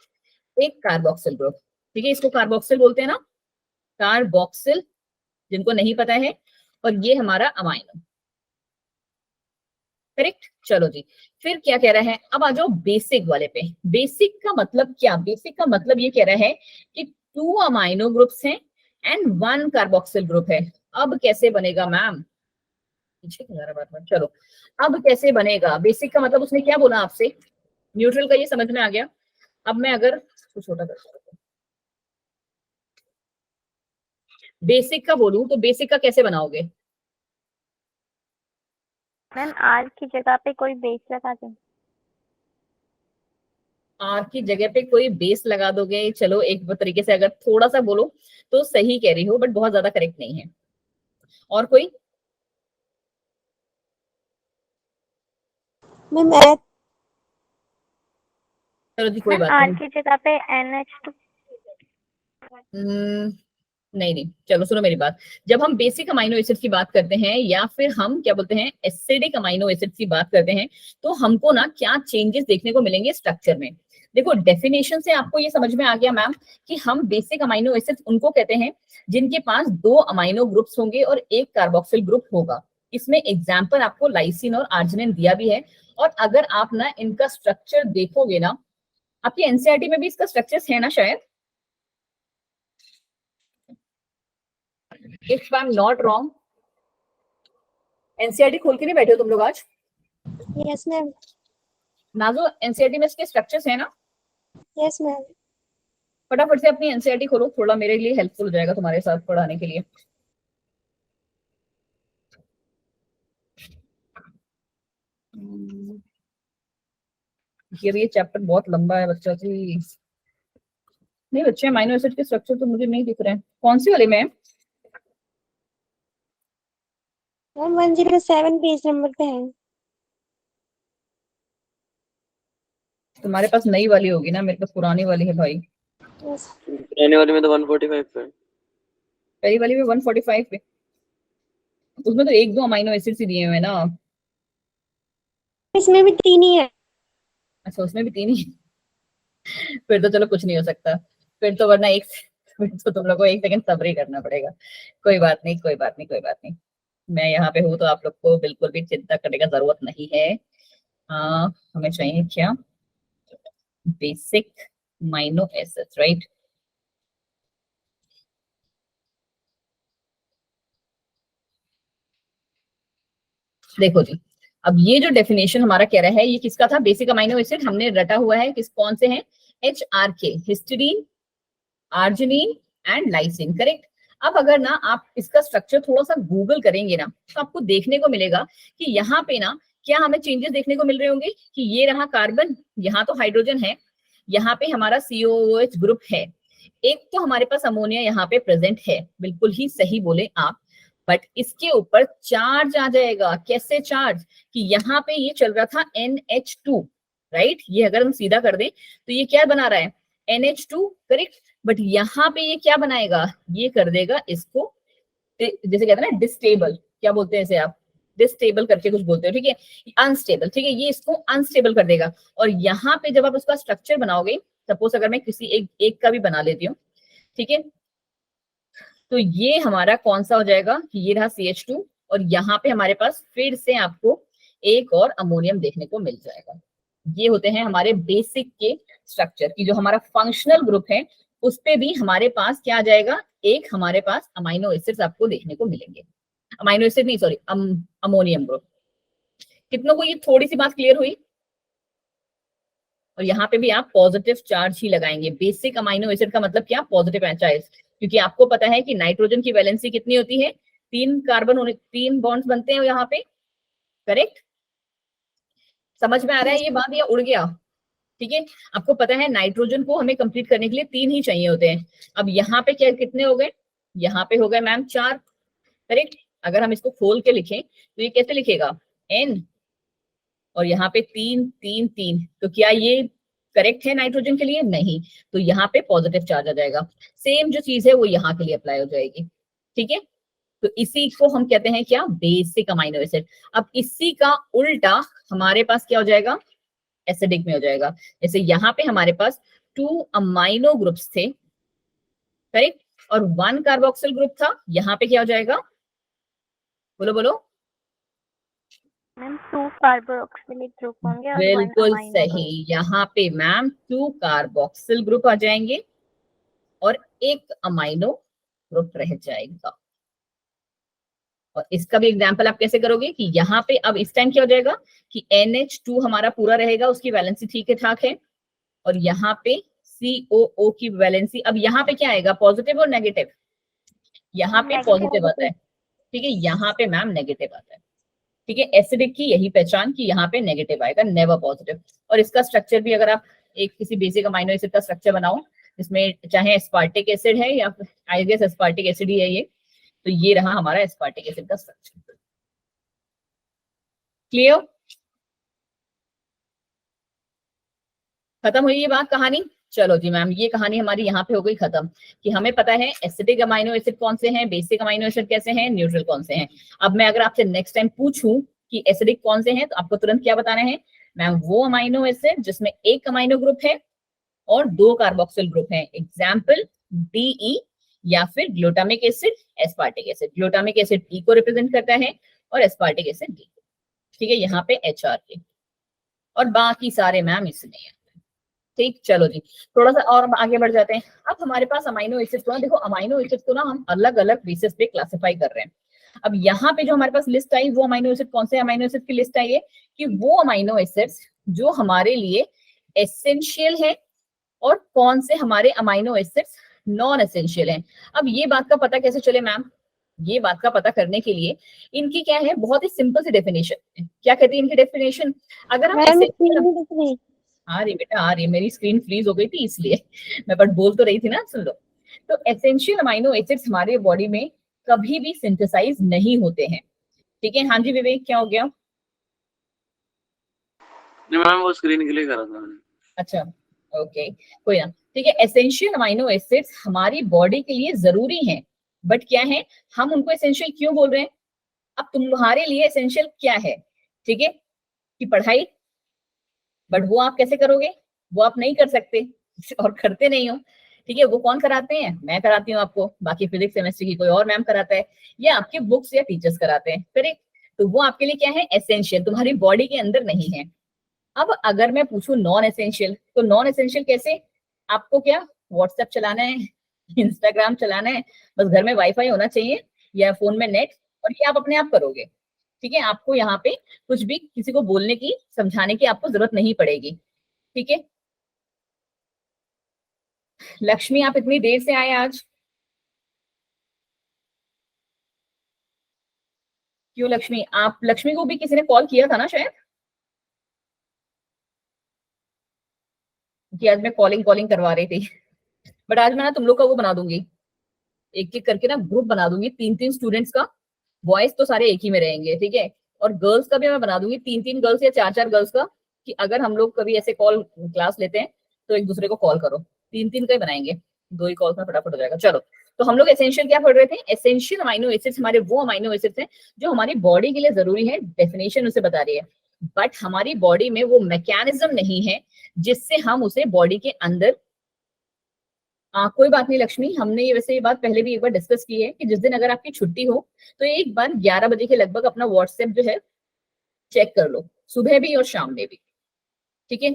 S1: एक कार्बोक्सिल ग्रुप, ठीक है, इसको कार्बोक्सिल बोलते हैं ना, कार्बोक्सिल, जिनको नहीं पता है, और ये हमारा अमाइनो, करेक्ट। चलो जी, फिर क्या कह रहा है, अब आ जाओ बेसिक वाले पे। बेसिक का मतलब क्या? बेसिक का मतलब ये कह रहा है कि 2 अमाइनो ग्रुप्स हैं एंड 1 कार्बोक्सिल ग्रुप है। अब कैसे बनेगा मैम? पीछे क्यों जा रहा है बार-बार? चलो, अब कैसे बनेगा? बेसिक का मतलब उसने क्या बोला आपसे, न्यूट्रल का ये समझ में आ गया। अब मैं अगर कुछ छोटा कर, बेसिक का बोलूं तो बेसिक का कैसे बनाओगे?
S2: मैम आर की जगह पे कोई बेस लगा दें।
S1: आर की जगह पे कोई बेस लगा दोगे? चलो एक तरीके से अगर थोड़ा सा बोलो तो सही कह रही हो, बट बहुत ज्यादा करेक्ट नहीं है। और कोई?
S4: Ma'am math.
S1: चलो जी कोई
S2: मैम
S1: बात
S2: आर
S1: नहीं।
S2: की जगह पे NH2।
S1: नहीं नहीं, चलो सुनो मेरी बात। जब हम बेसिक अमाइनो एसिड की बात करते हैं या फिर हम क्या बोलते हैं एसिडिक अमाइनो एसिड की बात करते हैं, तो हमको ना क्या चेंजेस देखने को मिलेंगे स्ट्रक्चर में। देखो डेफिनेशन से आपको ये समझ में आ गया मैम कि हम बेसिक अमाइनो एसिड उनको कहते हैं जिनके पास 2 अमाइनो ग्रुप्स होंगे और एक कार्बोक्सिल ग्रुप होगा। इसमें एग्जाम्पल आपको लाइसिन और आर्जिनिन दिया भी है। और अगर आप ना इनका स्ट्रक्चर देखोगे ना, आपकी एनसीईआरटी में भी इसका स्ट्रक्चर्स है ना शायद, if I am not wrong. NCERT खोल के नहीं बैठे हो तुम लोग आज?
S4: Yes ma'am.
S1: नाजो एनसीईआरटी में इसके स्ट्रक्चर्स है ना?
S4: Yes ma'am.
S1: फटाफट से अपनी एनसीईआरटी खोलो, थोड़ा मेरे लिए हेल्पफुल हो जाएगा तुम्हारे साथ पढ़ाने के लिए। ये चैप्टर बहुत लंबा है बच्चा जी। नहीं बच्चे, अमाइनो एसिड के स्ट्रक्चर तो मुझे नहीं दिख रहे हैं। कौन सी वाले में है?
S4: मैम 107 पेज नंबर पे है।
S1: तुम्हारे पास नई वाली होगी ना, मेरे पास पुरानी वाली है भाई।
S4: यस।
S3: पुराने वाले में तो 145 पे है।
S1: पहली वाली में 145 पे, उसमें तो 1-2 अमाइनो एसिड ही दिए हुए हैं ना।
S4: इसमें भी 3 ही है।
S1: अच्छा उसमें भी 3 ही फिर तो चलो कुछ नहीं हो सकता। फिर तो वरना फिर तो तुम लोग को 1 सेकंड सब्र ही करना पड़ेगा। कोई बात नहीं, कोई बात नहीं, कोई बात नहीं। मैं यहाँ पे हूँ तो आप लोग को बिल्कुल भी चिंता करने का जरूरत नहीं है। हमें चाहिए क्या? Basic amino acids, right. देखो जी, अब ये जो डेफिनेशन हमारा कह रहा है ये किसका था? बेसिक अमाइनो एसिड हमने रटा हुआ है किस कौन से हैं? HRK, histidine, arginine and lysine, correct. अब अगर ना आप इसका स्ट्रक्चर थोड़ा सा गूगल करेंगे ना, तो आपको देखने को मिलेगा कि यहाँ पे ना क्या हमें चेंजेस देखने को मिल रहे होंगे कि ये रहा कार्बन, यहाँ तो हाइड्रोजन है, यहाँ पे हमारा COOH ग्रुप है, एक तो हमारे पास अमोनिया यहाँ पे प्रेजेंट है, बिल्कुल ही सही बोले आप। बट इसके ऊपर चार्ज आ जाएगा। कैसे चार्ज? कि यहाँ पे ये चल रहा था NH2, राइट। ये अगर हम सीधा कर दें तो ये क्या बना रहा है? NH2, correct. बट यहाँ पे ये क्या बनाएगा? ये कर देगा इसको जैसे कहते हैं ना डिस्टेबल, क्या बोलते हैं इसे आप? डिस्टेबल करके कुछ बोलते हो, ठीक है, अनस्टेबल, ठीक है, ये इसको अनस्टेबल कर देगा। और यहाँ पे जब आप उसका स्ट्रक्चर बनाओगे, सपोज अगर मैं किसी एक का भी बना लेती हूँ, ठीक है, तो ये हमारा कौन सा हो जाएगा कि ये रहा CH2 और यहाँ पे हमारे पास फिर से आपको एक और अमोनियम देखने को मिल जाएगा। ये होते हैं हमारे बेसिक के स्ट्रक्चर की। जो हमारा फंक्शनल ग्रुप है उस पे भी हमारे पास क्या आ जाएगा? एक हमारे पास अमाइनो एसिड्स आपको देखने को मिलेंगे। अमाइनो एसिड नहीं, सॉरी, अमोनियम ग्रुप। कितनों को ये थोड़ी सी बात क्लियर हुई? और यहाँ पे भी आप पॉजिटिव चार्ज ही लगाएंगे। बेसिक अमाइनो एसिड का मतलब क्या? पॉजिटिव चार्ज, क्योंकि आपको पता है कि नाइट्रोजन की वैलेंसी कितनी होती है? 3 कार्बन होने, 3 बॉन्ड्स बनते हैं यहाँ पे, करेक्ट। समझ में आ रहा है ये बात या उड़ गया? ठीक है, आपको पता है नाइट्रोजन को हमें कंप्लीट करने के लिए 3 ही चाहिए होते हैं। अब यहाँ पे क्या कितने हो गए? यहाँ पे हो गए मैम 4, करेक्ट। अगर हम इसको खोल के लिखें तो ये कैसे लिखेगा? N और यहाँ पे 3 3 3, तो क्या ये करेक्ट है नाइट्रोजन के लिए? नहीं, तो यहाँ पे पॉजिटिव चार्ज आ जाएगा। सेम जो चीज है वो यहाँ के लिए अप्लाई हो जाएगी, ठीक है। तो इसी को हम कहते हैं क्या? Basic amino acid. अब इसी का उल्टा हमारे पास क्या हो जाएगा? एसिडिक में हो जाएगा। जैसे यहाँ पे हमारे पास 2 अमाइनो ग्रुप्स थे, करेक्ट, और 1 कार्बोक्सिल ग्रुप था, यहाँ पे क्या हो जाएगा? बोलो बोलो।
S2: मैम 2 कार्बोक्सिलिक ग्रुप होंगे और 1
S1: बिल्कुल
S2: अमाइनो
S1: सही, यहाँ पे मैम 2 कार्बोक्सिल ग्रुप आ जाएंगे और एक अमाइनो ग्रुप रह जाएगा। और इसका भी एग्जांपल आप कैसे करोगे कि यहाँ पे अब इस टाइम क्या हो जाएगा कि NH2 हमारा पूरा रहेगा, उसकी वैलेंसी ठीक है ठाक है, और यहाँ पे COO की वैलेंसी, अब यहाँ पे क्या आएगा? पॉजिटिव और नेगेटिव? यहाँ पे पॉजिटिव आता है, ठीक है, यहाँ पे मैम नेगेटिव आता है, ठीक है। एसिडिक की यही पहचान कि यहाँ पे नेगेटिव आएगा, नेवर पॉजिटिव। और इसका स्ट्रक्चर भी अगर आप एक किसी बेसिक अमाइनो एसिड का स्ट्रक्चर बनाओ, जिसमें चाहे एस्पार्टिक एसिड है या आई गेस एस्पार्टिक एसिड ही है ये, तो ये रहा हमारा एस्पार्टिक एसिड का स्ट्रक्चर। क्लियर? खत्म हुई ये बात कहानी। चलो जी मैम, ये कहानी हमारी यहाँ पे हो गई खत्म कि हमें पता है एसिडिक अमाइनो एसिड कौन से हैं, बेसिक अमाइनो एसिड कैसे हैं, न्यूट्रल कौन से हैं। अब मैं अगर आपसे नेक्स्ट टाइम पूछूं कि एसिडिक कौन से हैं, तो आपको तुरंत क्या बताना है मैम, वो अमाइनो एसिड जिसमें एक अमाइनो ग्रुप है और 2 कार्बोक्सिल ग्रुप है। एग्जाम्पल DE या फिर glutamic acid, aspartic acid. Glutamic acid E को रिप्रेजेंट करता है और एस्पार्टिक एसिड D। ठीक है, यहाँ पे HRK और बाकी सारे मैम इसमें है। ठीक, चलो जी थोड़ा सा और आगे बढ़ जाते हैं। अब हमारे पास अमाइनो एसिड को ना, देखो अमाइनो एसिड को ना हम अलग अलग बेसिस पे क्लासिफाई कर रहे हैं। अब यहाँ पे जो हमारे पास लिस्ट आई, वो अमाइनो एसिड कौन से अमाइनो एसिड की लिस्ट आई है कि वो अमाइनो एसिड्स जो हमारे लिए एसेंशियल है और कौन से हमारे अमाइनो एसिड्स नॉन एसेंशियल हैं। अब ये बात का पता कैसे चले मैम, ये बात का पता करने के लिए इनकी क्या है, बहुत ही सिंपल सी डेफिनेशन। क्या कहती है इनकी डेफिनेशन, अगर हम
S4: मैम
S1: essential-
S4: स्क्रीन दिख रही।
S1: आ रही बेटा आ रही है, मेरी स्क्रीन फ्रीज हो गई थी इसलिए मैं बट बोल तो रही थी ना, सुन लो। तो एसेंशियल अमाइनो एसिड्स हमारे बॉडी में कभी भी सिंथेसाइज नहीं होते हैं। ठीक है, हाँ जी विवेक क्या हो गया?
S3: नहीं मैम, वो स्क्रीन के लिए करा था मैंने।
S1: अच्छा ओके, कोई ना। ठीक है, एसेंशियल अमाइनो एसिड्स हमारी बॉडी के लिए जरूरी हैं, बट क्या है, हम उनको एसेंशियल क्यों बोल रहे हैं? अब तुम्हारे लिए एसेंशियल क्या है? ठीक है, कि पढ़ाई, बट वो आप कैसे करोगे, वो आप नहीं कर सकते और करते नहीं हो। ठीक है, वो कौन कराते हैं? मैं कराती हूँ आपको, बाकी फिजिक्स केमिस्ट्री की कोई और मैम कराता है, या आपके बुक्स या टीचर्स कराते हैं, करेक्ट। तो वो आपके लिए क्या है, एसेंशियल, तुम्हारी बॉडी के अंदर नहीं है। अब अगर मैं पूछूं नॉन एसेंशियल, तो नॉन एसेंशियल कैसे? आपको क्या व्हाट्सएप चलाना है, इंस्टाग्राम चलाना है, बस घर में वाईफाई होना चाहिए या फोन में नेट, और ये आप अपने आप करोगे। ठीक है, आपको यहाँ पे कुछ भी किसी को बोलने की, समझाने की आपको जरूरत नहीं पड़ेगी। ठीक है, लक्ष्मी आप इतनी देर से आए आज, क्यों लक्ष्मी? आप, लक्ष्मी को भी किसी ने कॉल किया था ना शायद, कि आज मैं कॉलिंग कॉलिंग करवा रही थी। बट आज मैं ना तुम लोग का वो बना दूंगी, एक एक करके ना ग्रुप बना दूंगी, 3-3 स्टूडेंट्स का। बॉयज तो सारे एक ही में रहेंगे, ठीक है, और गर्ल्स का भी मैं बना दूंगी 3-3 गर्ल्स या 4-4 गर्ल्स का, कि अगर हम लोग कभी ऐसे कॉल क्लास लेते हैं तो एक दूसरे को कॉल करो। 3-3 का ही बनाएंगे, 2 ही कॉल्स में फटाफट हो जाएगा। चलो, तो हम लोग एसेंशियल क्या पढ़ रहे थे? एसेंशियल अमाइनो एसिड्स हमारे वो अमाइनो एसिड्स हैं जो हमारी बॉडी के लिए जरूरी है, डेफिनेशन उसे बता रही है, बट हमारी बॉडी में वो मैकेनिज्म नहीं है जिससे हम उसे बॉडी के अंदर कोई बात नहीं लक्ष्मी, हमने ये वैसे ये बात पहले भी एक बार डिस्कस की है कि जिस दिन अगर आपकी छुट्टी हो तो एक बार 11 बजे के लगभग अपना व्हाट्सएप जो है चेक कर लो, सुबह भी और शाम में भी। ठीक है,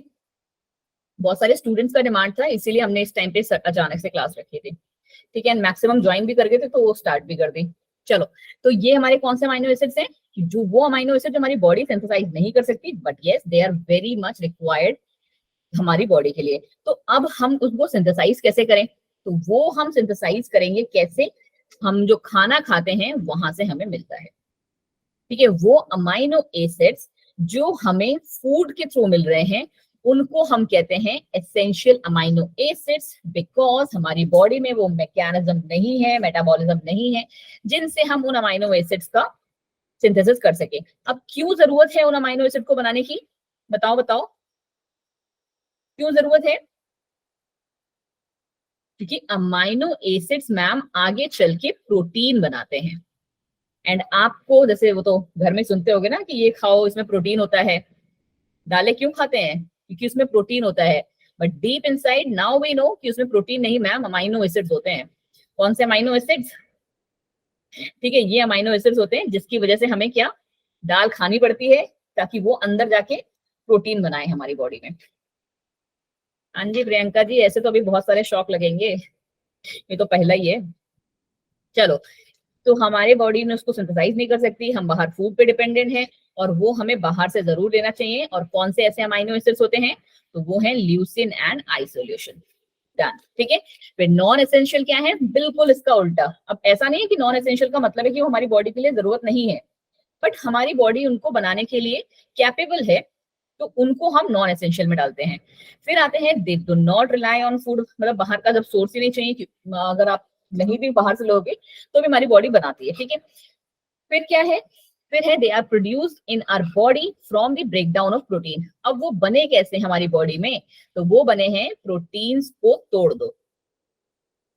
S1: बहुत सारे स्टूडेंट्स का डिमांड था, इसीलिए हमने इस टाइम पे अचानक से क्लास रखी थी। ठीक है, मैक्सिमम ज्वाइन भी कर गए थे तो वो स्टार्ट भी कर दी। चलो, तो ये हमारे कौन से अमाइनो एसिड्स हैं, जो वो अमाइनो एसिड जो हमारी बॉडी सिंथेसाइज नहीं कर सकती, but yes they are very much required हमारी बॉडी के लिए। तो अब हम उसको सिंथेसाइज कैसे करें? तो वो हम सिंथेसाइज करेंगे कैसे, हम जो खाना खाते हैं वहां से हमें मिलता है। ठीक है, वो अमाइनो एसिड्स जो हमें फूड के थ्रू मिल रहे हैं उनको हम कहते हैं एसेंशियल अमाइनो एसिड्स, बिकॉज हमारी बॉडी में वो मैकेनिज्म नहीं है, मेटाबॉलिज्म नहीं है जिनसे हम उन अमाइनो एसिड्स का सिंथेसिस कर सके। अब क्यों जरूरत है उन अमाइनो एसिड को बनाने की, बताओ बताओ क्यों जरूरत है? क्योंकि अमाइनो एसिड्स मैम आगे चल के प्रोटीन बनाते हैं। एंड आपको जैसे वो तो घर में सुनते होगे ना कि ये खाओ इसमें प्रोटीन होता है, दालें क्यों खाते हैं? क्योंकि उसमें प्रोटीन होता है। But deep inside now we know कि उसमें प्रोटीन नहीं मैम, अमाइनो एसिड्स होते हैं। कौन से अमाइनो एसिड्स? ठीक है, ये अमाइनो एसिड्स होते हैं जिसकी वजह से हमें क्या दाल खानी पड़ती है, ताकि वो अंदर जाके प्रोटीन बनाए हमारी बॉडी में। हाँ जी प्रियंका जी, ऐसे तो अभी बहुत सारे शौक लगेंगे, ये तो पहला ही है। चलो, तो हमारे बॉडी में उसको सिंथेसाइज नहीं कर सकती, हम बाहर फूड पे डिपेंडेंट हैं और वो हमें बाहर से जरूर लेना चाहिए। और कौन से ऐसे अमाइनो एसिड्स होते हैं? तो वो है ल्यूसिन एंड आइसोल्यूशन। डन, ठीक है। फिर नॉन एसेंशियल क्या है? बिल्कुल इसका उल्टा। अब ऐसा नहीं है कि नॉन एसेंशियल का मतलब है कि वो हमारी बॉडी के लिए जरूरत नहीं है, बट हमारी बॉडी उनको बनाने के लिए कैपेबल है, तो उनको हम नॉन एसेंशियल में डालते हैं। फिर आते हैं they do not rely on food, मतलब बाहर का जब सोर्स ही नहीं चाहिए, अगर आप नहीं भी बाहर से लोगे तो भी हमारी बॉडी बनाती है। ठीक है, फिर क्या है? फिर है they are produced in our body from the breakdown of protein. अब वो बने कैसे हमारी बॉडी में, तो वो बने हैं प्रोटीन्स को तोड़ दो,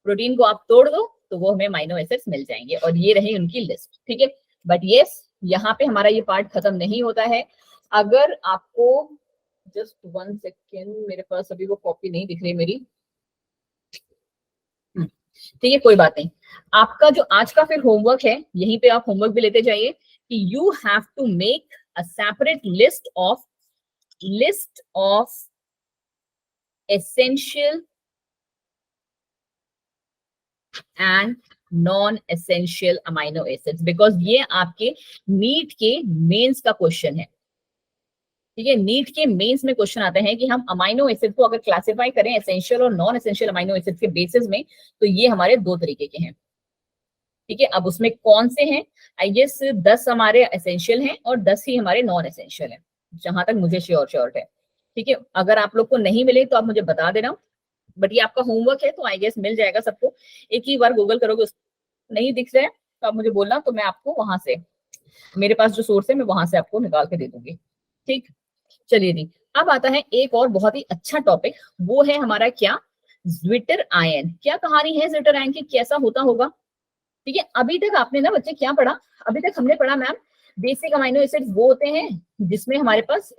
S1: प्रोटीन को आप तोड़ दो तो वो हमें अमीनो एसिड्स मिल जाएंगे, और ये रही उनकी लिस्ट, ठीक है। बट यस, यहाँ पे हमारा ये पार्ट खत्म नहीं होता है। अगर आपको जस्ट 1 सेकेंड, मेरे पास अभी वो कॉपी नहीं दिख रही मेरी, ठीक है कोई बात नहीं। आपका जो आज का फिर होमवर्क है, यहीं पे आप होमवर्क भी लेते जाइए कि you have to make a separate list of essential and non essential amino acids, because ये आपके नीट के मेंस का क्वेश्चन है, ठीक है। नीट के मेंस में क्वेश्चन आते हैं कि हम अमाइनो एसिड को अगर क्लासिफाई करें एसेंशियल और नॉन एसेंशियल अमाइनो एसिड के बेसिस में, तो ये हमारे 2 तरीके के हैं, ठीक है। अब उसमें कौन से हैं, आई गेस 10 हमारे एसेंशियल हैं और 10 ही हमारे नॉन एसेंशियल हैं, जहां तक मुझे श्योर है, ठीक है। अगर आप लोग को नहीं मिले तो आप मुझे बता देना, बट ये आपका होमवर्क है तो आई गेस मिल जाएगा सबको। एक ही बार गूगल करोगे, नहीं दिख रहा है तो आप मुझे बोलना, तो मैं आपको वहां से, मेरे पास जो सोर्स है मैं वहां से आपको निकाल के दे दूंगी, ठीक। चलिए जी, अब आता है एक और बहुत ही अच्छा टॉपिक, वो है हमारा क्या, ज्विटर आयन। क्या कहानी है ज्विटर आयन की, कैसा होता होगा, ठीक है। अभी तक आपने ना बच्चे क्या पढ़ा, अभी तक हमने पढ़ा मैम बेसिक अमाइनो एसिड्स वो होते हैं जिसमें हमारे पास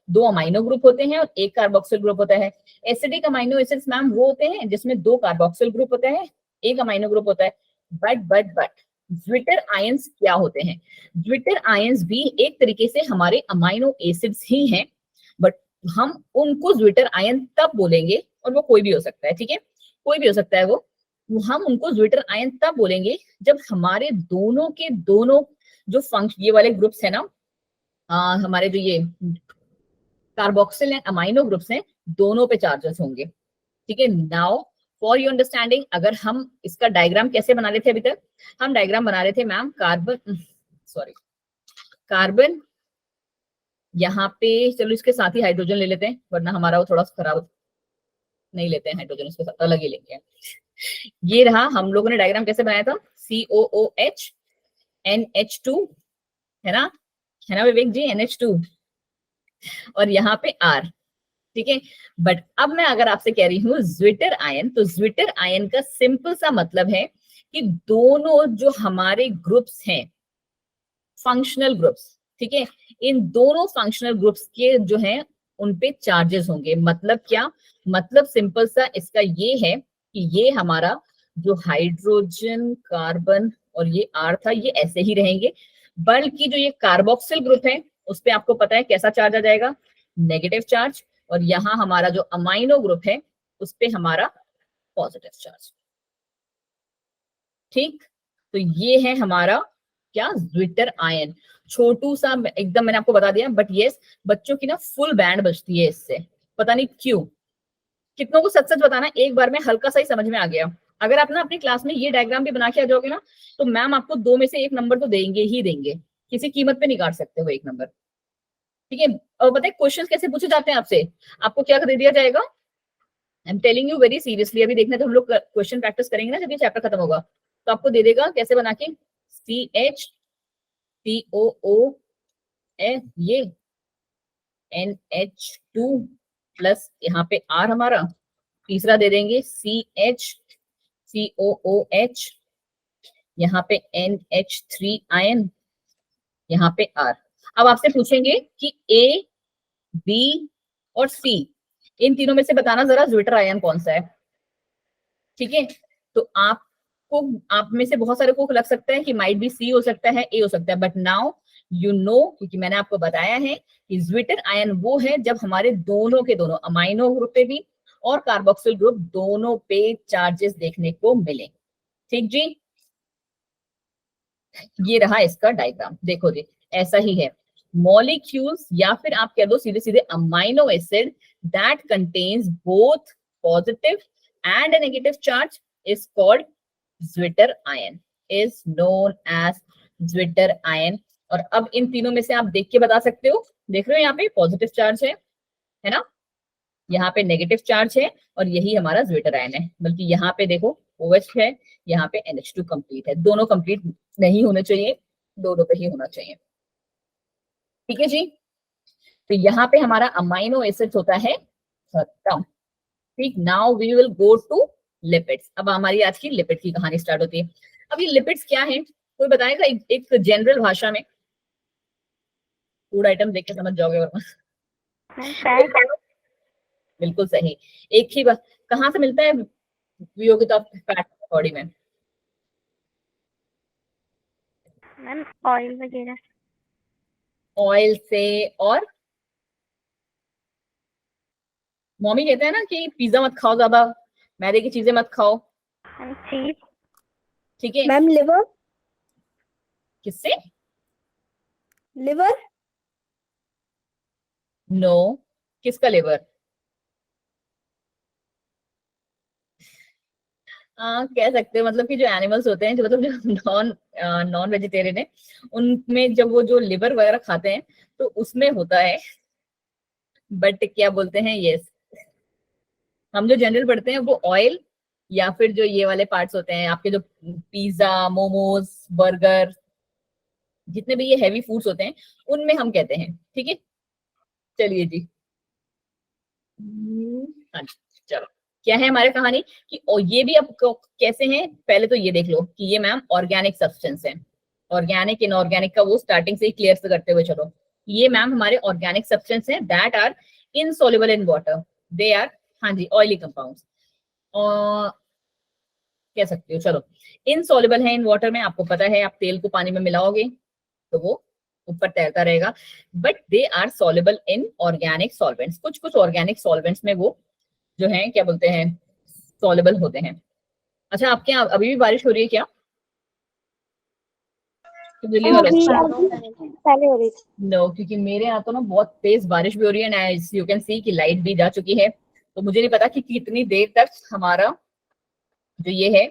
S1: 2 अमाइनो ग्रुप होते हैं और 1 कार्बोक्सिल ग्रुप होता है। एसिडिक अमाइनो एसिड्स मैम वो होते हैं जिसमें 2 कार्बोक्सिल ग्रुप होता है, 1 अमाइनो ग्रुप होता है। बट ज्विटर आयंस क्या होते हैं, ज्विटर आयंस भी एक तरीके से हमारे अमाइनो एसिड्स ही हैं, बट हम उनको ज्विटर आयन तब बोलेंगे, और वो कोई भी हो सकता है, ठीक है, कोई भी हो सकता है वो हम उनको ज्विटर आयन तब बोलेंगे जब हमारे दोनों के दोनों जो फंक्शन, ये वाले ग्रुप्स है ना, हमारे जो ये कार्बोक्सिल एंड अमाइनो ग्रुप्स हैं, दोनों पे चार्जेस होंगे, ठीक है। नाउ फॉर योर अंडरस्टैंडिंग, अगर हम इसका डायग्राम कैसे बना रहे थे, अभी तक हम डायग्राम बना रहे थे मैम कार्बन यहाँ पे, चलो इसके साथ ही हाइड्रोजन ले लेते हैं, वरना हमारा वो थोड़ा खराब, नहीं लेते हैं हाइड्रोजन, इसके साथ अलग ही लेंगे। ये रहा, हम लोगों ने डायग्राम कैसे बनाया था, COOH NH2, है ना विवेक जी, NH2, और यहाँ पे R, ठीक है। बट अब मैं अगर आपसे कह रही हूँ ज्विटर आयन, तो ज्विटर आयन का सिंपल सा मतलब है कि दोनों जो हमारे ग्रुप्स हैं, फंक्शनल ग्रुप्स, ठीक है, इन दोनों फंक्शनल ग्रुप्स के जो हैं उन पे चार्जेस होंगे। मतलब क्या, मतलब सिंपल सा इसका ये है कि ये हमारा जो हाइड्रोजन, कार्बन और ये R था, ये ऐसे ही रहेंगे, बल्कि जो ये कार्बोक्सिल ग्रुप है उस पे आपको पता है कैसा चार्ज आ जाएगा, नेगेटिव चार्ज, और यहाँ हमारा जो अमाइनो ग्रुप है उस पे हमारा पॉजिटिव चार्ज, ठीक। तो ये है हमारा क्या, ज्विटर आयन, छोटू सा एकदम मैंने आपको बता दिया, बट यस बच्चों की ना फुल बैंड बजती है इससे, पता नहीं क्यों। कितनों को सच सच बताना, एक बार में हल्का सा ही समझ में आ गया। अगर आप ना अपनी क्लास में ये डायग्राम भी बना के आ जाओगे ना, तो मैम आपको 2 में से 1 नंबर तो देंगे ही देंगे, किसी कीमत पे नहीं काट सकते हो 1 नंबर, ठीक है। और पता है क्वेश्चन कैसे पूछे जाते हैं आपसे, आपको क्या दे दिया जाएगा, I am telling you very seriously, अभी देखने तो हम लोग क्वेश्चन प्रैक्टिस करेंगे ना जब ये चैप्टर खत्म होगा, तो आपको दे देगा कैसे बना के, CH2O ये NH2 प्लस यहाँ पे R हमारा, तीसरा दे देंगे COOH, यहाँ पे NH3 आयन, यहाँ पे R। अब आपसे पूछेंगे कि A, B और C, इन तीनों में से बताना जरा ज्विटर आयन कौन सा है, ठीक है। तो आप में से बहुत सारे को लग सकता है कि माइट बी C हो सकता है, A हो सकता है, बट नाउ यू नो, क्योंकि मैंने आपको बताया है कि ज्विटर आयन वो है जब हमारे दोनों के दोनों अमाइनो ग्रुप पे भी और कार्बोक्सिल ग्रुप दोनों पे चार्जेस देखने को मिले, ठीक जी। ये रहा इसका डायग्राम, देखो जी ऐसा ही है, मॉलिक्यूल्स या फिर आप कह दो सीधे सीधे amino acid that contains both positive and negative charge is called zwitterion, is known as zwitterion. और अब इन तीनों में से आप देख के बता सकते हो, देख रहे हो यहाँ पे पॉजिटिव चार्ज है ना, यहाँ पे नेगेटिव चार्ज है, और यही हमारा ज्विटर आयन है। बल्कि यहाँ पे देखो OH है, यहाँ पे NH2 कंप्लीट है, दोनों कंप्लीट नहीं होने चाहिए, दोनों पे ही होना चाहिए। ठीक है जी। तो यहाँ पे हमारा अमाइनो एसिड्स होता है खत्म। ठीक, now we will go to lipids. अब हमारी आज की लिपिड की कहानी स्टार्ट होती है। अब ये लिपिड्स क्या है, कोई बताएगा एक जनरल भाषा में? फूड आइटम देख के समझ जाओगे वरना।
S2: Ma'am fat.
S1: बिल्कुल सही। एक ही बात, कहाँ से मिलता है वियोगिता फैट बॉडी में?
S2: मैम ऑयल वगैरह।
S1: ऑयल से, और मम्मी कहते हैं ना कि पिज्जा मत खाओ, ज्यादा मैदे की चीजें मत खाओ।
S2: मैम चीज।
S1: ठीक है,
S4: मैम लिवर।
S1: किससे?
S4: लिवर।
S1: नो, किसका लिवर? कह सकते हो, मतलब कि जो एनिमल्स होते हैं, जो मतलब जो नॉन वेजिटेरियन है, उनमें जब वो जो लिवर वगैरह खाते हैं तो उसमें होता है, बट क्या बोलते हैं, यस, हम जो जनरल पढ़ते हैं वो ऑयल, या फिर जो ये वाले पार्ट्स होते हैं आपके, जो पिज्जा, मोमोज, बर्गर, जितने भी ये हैवी फूड्स होते हैं उनमें हम कहते हैं। ठीक है, चलिए जी। हाँ जी, चलो, क्या है हमारी कहानी कि ये भी अब कैसे हैं, पहले तो ये देख लो कि ये मैम ऑर्गेनिक सब्सटेंस है। ऑर्गेनिक इनऑर्गेनिक का वो स्टार्टिंग से ही क्लियर से करते हुए चलो। ये मैम हमारे ऑर्गेनिक सब्सटेंस हैं that are insoluble in water, they are, हाँ जी, ऑयली कंपाउंड्स, और कह सकते हो, चलो, इनसॉल्युबल है इन वाटर में। आपको पता है, आप तेल को पानी में मिलाओगे तो वो ऊपर तैरता रहेगा, but they are soluble in organic solvents. कुछ कुछ ऑर्गेनिक सॉल्वेंट्स में वो जो है, क्या बोलते हैं, सॉल्युबल होते हैं। अच्छा, आपके यहाँ अभी भी बारिश हो रही है क्या? तो दिल्ली वालों,
S4: अभी पहले हो रही थी।
S1: नो, क्योंकि मेरे यहाँ तो ना बहुत तेज बारिश भी हो रही है ना, यू कैन सी कि लाइट भी जा चुकी है। तो मुझे नहीं पता कि कितनी देर तक हमारा जो ये है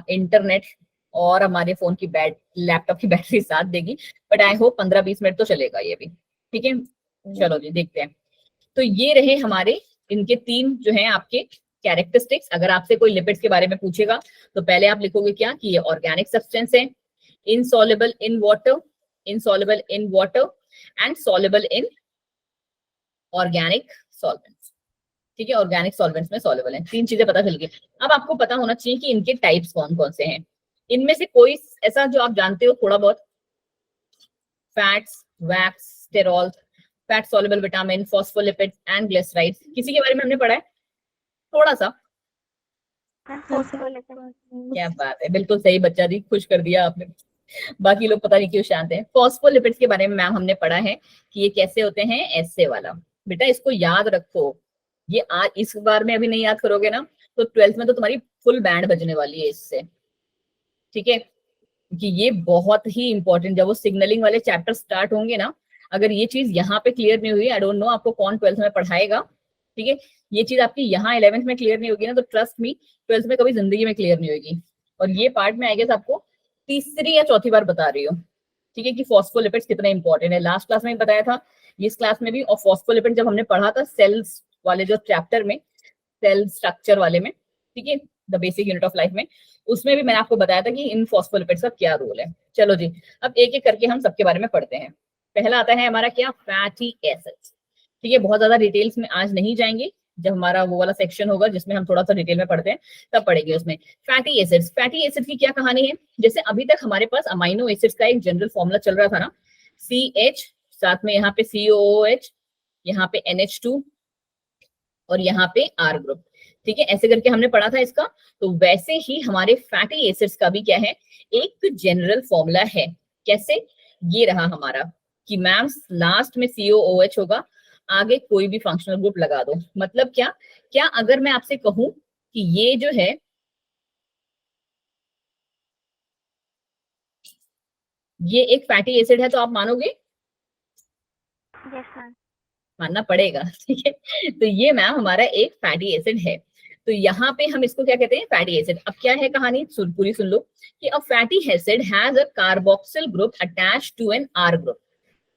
S1: इंटरनेट और हमारे फोन की लैपटॉप की बैटरी साथ देगी, बट आई होप 15-20 मिनट तो चलेगा ये भी। ठीक है, चलो जी, देखते हैं। तो ये रहे हमारे, इनके तीन जो हैं आपके कैरेक्टरिस्टिक्स। अगर आपसे कोई लिपिड्स के बारे में पूछेगा तो पहले आप लिखोगे क्या, कि ये ऑर्गेनिक सब्सटेंस है, insoluble in water, insoluble in water and soluble in organic solvents. ठीक है, ऑर्गेनिक सॉल्वेंट्स में सॉल्युबल है। तीन चीजें पता चल गई। अब आपको पता होना चाहिए कि इनके टाइप्स कौन कौन से हैं। इनमें से कोई ऐसा जो आप जानते हो थोड़ा बहुत? Fats, wax, sterol, fat soluble vitamin, phospholipids and glycerides, किसी के बारे में हमने पढ़ा है थोड़ा सा?
S2: Ma'am phospholipid.
S1: क्या बात है, बिल्कुल सही बच्चा जी, खुश कर दिया आपने। बाकी लोग पता नहीं क्यों शांत हैं। फॉस्फोलिपिड्स के बारे में मैम हमने पढ़ा है कि ये कैसे होते हैं, ऐसे वाला। बेटा इसको याद रखो, ये आज इस बार में अभी नहीं याद करोगे ना तो 12th में तो तुम्हारी फुल बैंड बजने वाली है इससे। ठीक है, क्योंकि ये बहुत ही इंपॉर्टेंट, जब वो सिग्नलिंग वाले चैप्टर स्टार्ट होंगे ना, अगर ये चीज यहाँ पे क्लियर नहीं हुई, आई डोंट नो आपको कौन 12th में पढ़ाएगा। ठीक है, ये चीज आपकी यहाँ 11th में क्लियर नहीं होगी ना, तो ट्रस्ट मी 12th में कभी जिंदगी में क्लियर नहीं होगी। और ये पार्ट में आई गेस आपको तीसरी या चौथी बार बता रही हूँ। ठीक है, कि फॉस्फोलिपिड्स कितने इंपॉर्टेंट है, लास्ट क्लास में भी बताया था, इस क्लास में भी। और फॉस्फोलिपिड जब हमने पढ़ा था सेल्स वाले जो चैप्टर में, सेल स्ट्रक्चर वाले में, ठीक है, the basic unit of life में, उसमें भी मैंने आपको बताया था कि इन फॉस्फोलिपिड्स का क्या रोल है। चलो जी, अब एक एक करके हम सबके बारे में पढ़ते हैं। पहला आता है हमारा क्या, फैटी एसिड्स। ठीक है, बहुत ज्यादा डिटेल्स में आज नहीं जाएंगे, जब हमारा वो वाला सेक्शन होगा जिसमें हम थोड़ा सा डिटेल में पढ़ते हैं तब पढ़ेंगे उसमें। फैटी एसिड्स, फैटी एसिड की क्या कहानी है? जैसे अभी तक हमारे पास अमाइनो एसिड्स का एक जनरल फॉर्मूला चल रहा था ना, CH, साथ में यहाँ पे COOH, यहाँ पे NH2 और यहाँ पे R ग्रुप। ठीक है, ऐसे करके हमने पढ़ा था इसका। तो वैसे ही हमारे फैटी एसिड्स का भी क्या है, एक जनरल फॉर्मूला है। कैसे? ये रहा हमारा कि मैम लास्ट में COOH होगा, आगे कोई भी फंक्शनल ग्रुप लगा दो। मतलब क्या, क्या अगर मैं आपसे कहूं कि ये जो है, ये एक फैटी एसिड है, तो आप मानोगे?
S2: Yes ma'am.
S1: मानना पड़ेगा। ठीक है, तो ये मैम हमारा एक फैटी एसिड है। तो यहाँ पे हम इसको क्या कहते हैं, फैटी एसिड। अब क्या है कहानी, पूरी सुन लो कि a fatty acid has a carboxyl group attached to an R group.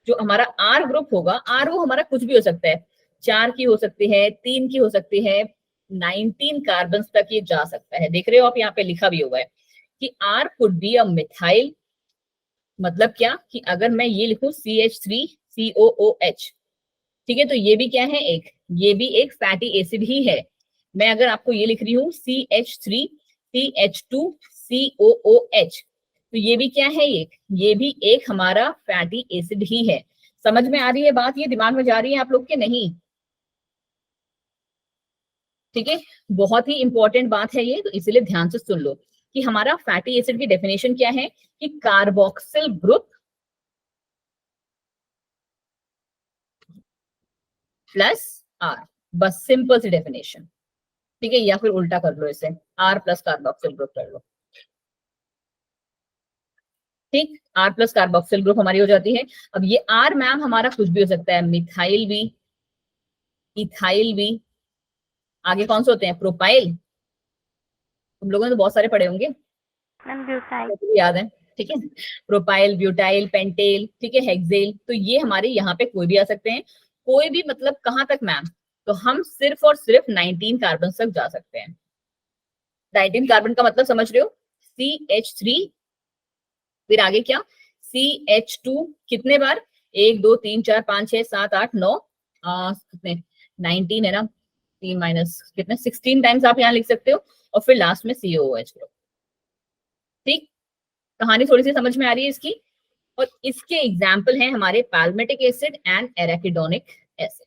S1: जो हमारा R ग्रुप होगा, R वो हमारा कुछ भी हो सकता है, 4 की हो सकती है, 3 की हो सकती है, 19 कार्बन तक ये जा सकता है। देख रहे हो आप, यहाँ पे लिखा भी हुआ है कि R could be a methyl, मतलब क्या कि अगर मैं ये लिखूं CH3COOH, ठीक है, तो ये भी क्या है, ये भी एक फैटी एसिड ही है। मैं अगर आपको ये लिख रही हूँ CH3CH2COOH, तो ये भी क्या है, ये भी एक हमारा फैटी एसिड ही है। समझ में आ रही है बात, ये दिमाग में जा रही है आप लोग के नहीं? ठीक है, बहुत ही इंपॉर्टेंट बात है ये, तो इसलिए ध्यान से सुन लो कि हमारा फैटी एसिड की डेफिनेशन क्या है कि कार्बोक्सिल ग्रुप प्लस R, बस सिंपल सी डेफिनेशन। ठीक है, या फिर उल्टा कर लो इसे, R प्लस कार्बोक्सिल ग्रुप कर लो। ठीक, R प्लस कार्बोक्सिल ग्रुप हमारी हो जाती है। अब ये R मैम हमारा कुछ भी हो सकता है, मिथाइल भी, इथाइल भी, आगे कौन से होते हैं, प्रोपाइल, तुम लोगों ने तो बहुत सारे पढ़े होंगे,
S2: मैम ब्यूटाइल।
S1: याद है, ठीक है, प्रोपाइल, ब्यूटाइल, पेंटेल, ठीक है, हेक्सेल, तो ये हमारे यहाँ पे कोई भी आ सकते हैं। कोई भी मतलब कहाँ तक मैम, तो हम सिर्फ और सिर्फ 19 कार्बन तक जा सकते हैं। 19 कार्बन का मतलब समझ रहे हो, CH3, फिर आगे क्या, CH2, कितने बार, 1 2 3 4 5 6 7 8 9, कितने, 19 है ना, 3 माइनस कितने, 16 टाइम्स आप यहाँ लिख सकते हो, और फिर लास्ट में COOH ग्रुप। ठीक, कहानी थोड़ी सी समझ में आ रही है इसकी। और इसके एग्जाम्पल हैं हमारे पैल्मेटिक एसिड एंड एराकिडोनिक एसिड।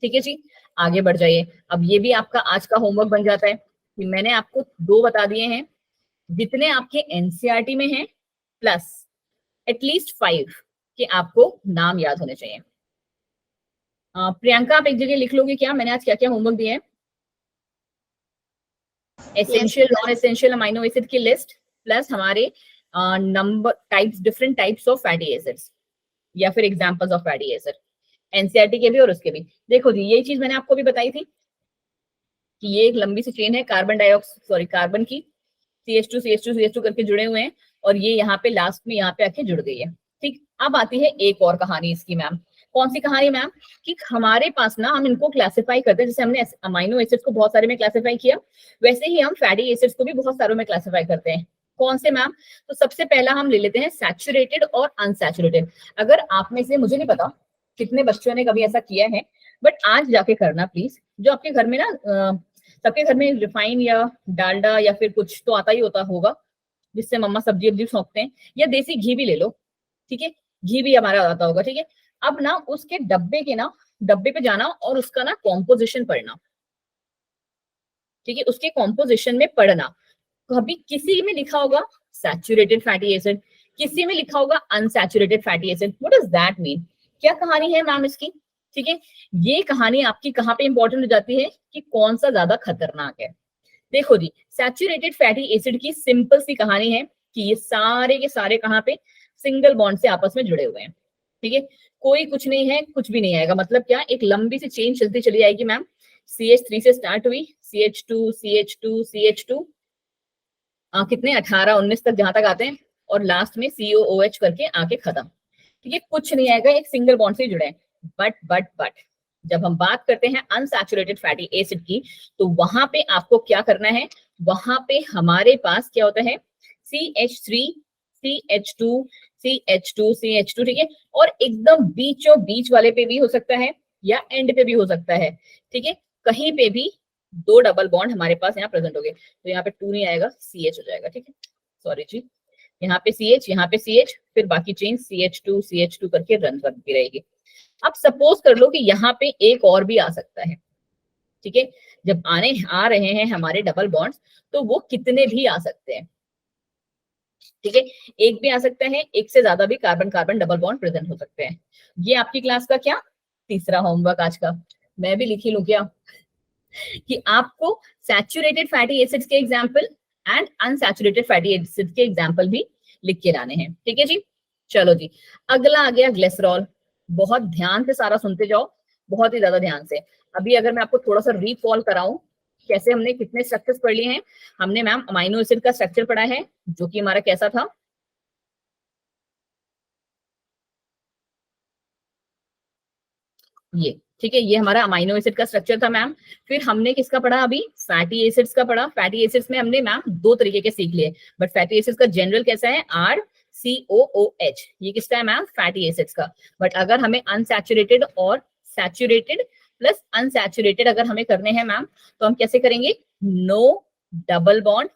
S1: ठीक है जी, आगे बढ़ जाइए। अब ये भी आपका आज का होमवर्क बन जाता है कि मैंने आपको 2 बता दिए हैं, जितने आपके एनसीईआरटी में हैं, प्लस एटलीस्ट 5 के आपको नाम याद होने चाहिए। प्रियंका, आप एक जगह लिख लोगे क्या मैंने आज क्या क्या होमवर्क दिए हैं? Essential, non essential amino acid की लिस्ट, प्लस हमारे number types, different types of fatty acids, या फिर examples of fatty acid, NCERT के भी और उसके भी। देखो जी, यही चीज मैंने आपको भी बताई थी कि ये एक लंबी सी चेन है कार्बन की, CH2 CH2 CH2 करके जुड़े हुए हैं, और ये यहाँ पे लास्ट में यहाँ पे आके जुड़ गई है। ठीक, अब आती है एक और कहानी इसकी मैम। कौन सी कहानी मैम? कि हमारे पास ना हम इनको क्लासिफाई करते हैं, जैसे हमने अमाइनो एसिड्स को बहुत सारे में क्लासिफाई किया, वैसे ही हम फैटी एसिड्स को भी बहुत सारों में क्लासिफाई करते हैं। कौन से मैम? तो सबसे पहला हम ले लेते हैं सैचुरेटेड और अनसैचुरेटेड। अगर आप में से, मुझे नहीं पता कितने बच्चों ने कभी ऐसा किया है, बट आज जाके करना प्लीज। जो आपके घर में ना, सबके घर में रिफाइन या डालडा या फिर कुछ तो आता ही होता होगा, जिससे मम्मा सब्जी वब्जी सौंपते हैं, या देसी घी भी ले लो, ठीक है, घी भी हमारा आता होगा। ठीक है, अब ना उसके डब्बे पे जाना और उसका ना कॉम्पोजिशन पढ़ना। ठीक है, उसके कॉम्पोजिशन में पढ़ना, कभी किसी में लिखा होगा सैचुरेटेड फैटी एसिड, किसी में लिखा होगा unsaturated fatty acid. What does that mean? क्या कहानी है मैम इसकी? ठीक है, ये कहानी आपकी कहाँ पे इंपॉर्टेंट हो जाती है कि कौन सा ज्यादा खतरनाक है। देखो जी, सैचुरेटेड फैटी एसिड की सिंपल सी कहानी है कि ये सारे के सारे कहाँ पे, सिंगल बॉन्ड से आपस में जुड़े हुए हैं। ठीक है, कोई कुछ नहीं है, कुछ भी नहीं आएगा। मतलब क्या, एक लंबी सी चेन चलती चली जाएगी मैम। CH3 से स्टार्ट हुई, CH2 CH2 CH2, कितने 18 19 तक जहां तक आते हैं, और लास्ट में COOH करके आके खत्म। ठीक है, कुछ नहीं आएगा, एक सिंगल बॉन्ड से जुड़े हैं। बट जब हम बात करते हैं अनसैचुरेटेड फैटी एसिड की, तो वहां पे आपको क्या करना है, वहां पे हमारे पास क्या होता है, CH3 CH2 CH2 CH2, ठीक है, और एकदम बीचों बीच वाले पे भी हो सकता है या एंड पे भी हो सकता है। ठीक है, कहीं पे भी 2 डबल बॉन्ड हमारे पास यहाँ प्रेजेंट हो गए, तो यहाँ पे 2 नहीं आएगा, CH हो जाएगा। ठीक है, सॉरी जी, यहाँ पे CH, यहाँ पे CH, फिर बाकी चेन CH2 करके रन करती रहेगी। अब सपोज कर लो कि यहाँ पे एक और भी आ सकता है। ठीक है, जब आ रहे हैं हमारे डबल बॉन्ड्स, तो वो कितने भी आ सकते हैं। ठीक है, एक भी आ सकता है, एक से ज्यादा भी carbon carbon double bond present हो सकते हैं। ये आपकी क्लास का क्या, तीसरा होमवर्क आज का। मैं भी लिखी लूं क्या कि आपको सैचुरेटेड फैटी एसिड्स के example and unsaturated fatty acids के एग्जांपल भी लिख के लाने हैं। ठीक है जी, चलो जी, अगला आ गया ग्लिसरॉल। बहुत ध्यान से सारा सुनते जाओ, बहुत ही ज्यादा ध्यान से। अभी अगर मैं आपको थोड़ा सा रिकॉल कराऊं, कैसे हमने कितने स्ट्रक्चर्स पढ़ लिए हैं। हमने मैम अमाइनो एसिड का स्ट्रक्चर पढ़ा है, जो कि हमारा कैसा था, ये। ठीक है, ये हमारा अमाइनो एसिड का स्ट्रक्चर था मैम। फिर हमने किसका पढ़ा, अभी फैटी एसिड्स का पढ़ा। फैटी एसिड्स में हमने मैम 2 तरीके के सीख लिए, बट फैटी एसिड्स का जनरल कैसा है, R COOH, ये किसका है मैम? फैटी एसिड्स का। बट अगर हमें अनसैचुरेटेड और सैचुरेटेड प्लस अनसैचुरेटेड अगर हमें करने हैं मैम, तो हम कैसे करेंगे? नो डबल बॉन्ड,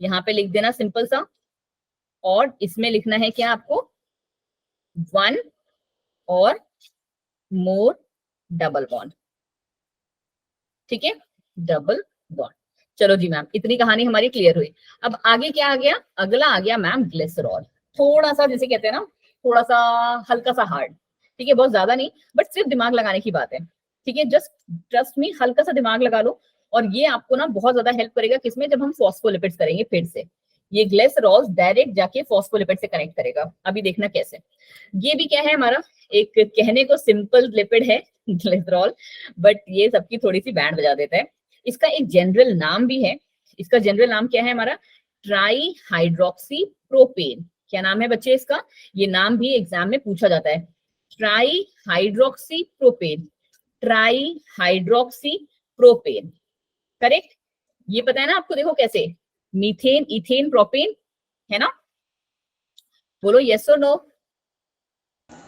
S1: यहाँ पे लिख देना सिंपल सा, और इसमें लिखना है क्या आपको? 1 और मोर डबल बॉन्ड। ठीक है, डबल बॉन्ड। चलो जी मैम, इतनी कहानी हमारी क्लियर हुई। अब आगे क्या आ गया? अगला आ गया मैम ग्लिसरॉल। थोड़ा सा जैसे कहते हैं ना, थोड़ा सा हल्का सा हार्ड, ठीक है, बहुत ज्यादा नहीं, बट सिर्फ दिमाग लगाने की बात है। ठीक है, जस्ट ट्रस्ट मी, हल्का सा दिमाग लगा लो, और ये आपको ना बहुत ज्यादा हेल्प करेगा। किसमें? जब हम फॉस्फोलिपिड्स करेंगे फिर से, ये ग्लिसरॉल डायरेक्ट जाके फॉस्फोलिपिड से कनेक्ट करेगा। अभी देखना कैसे। ये भी क्या है हमारा? एक कहने को सिंपल लिपिड है ग्लिसरॉल, बट ये सबकी थोड़ी सी बैंड बजा देता है। इसका एक जनरल नाम भी है। इसका जनरल नाम क्या है हमारा? Try hydroxy propane. क्या नाम है बच्चे इसका? ये नाम भी एग्जाम में पूछा जाता है, try hydroxy propane. Try hydroxy propane, correct. ये पता है ना आपको? देखो कैसे, मीथेन, इथेन, प्रोपेन, है ना? बोलो यस और नो।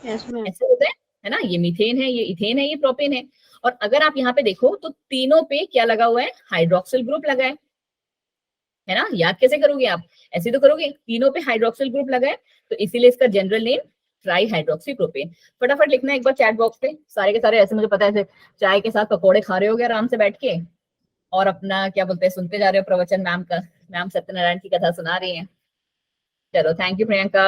S4: Yes ma'am.
S1: ऐसे होता है ना? ये मीथेन है, ये इथेन है, ये प्रोपेन है। और अगर आप यहाँ पे देखो तो तीनों पे क्या लगा हुआ है? हाइड्रोक्सिल ग्रुप लगा है ना? याद कैसे करोगे आप? ऐसे तो करोगे, तीनों पे हाइड्रोक्सिल ग्रुप लगा है, तो इसीलिए इसका general name try hydroxy propane. फटाफट लिखना एक बार चैट बॉक्स पे, सारे के सारे। ऐसे मुझे पता है ऐसे चाय के साथ पकौड़े खा रहे हो आराम से बैठ के, और अपना क्या बोलते हैं, सुनते जा रहे हो प्रवचन मैम का। मैम सत्यनारायण की कथा सुना रही हैं। चलो, थैंक यू प्रियंका।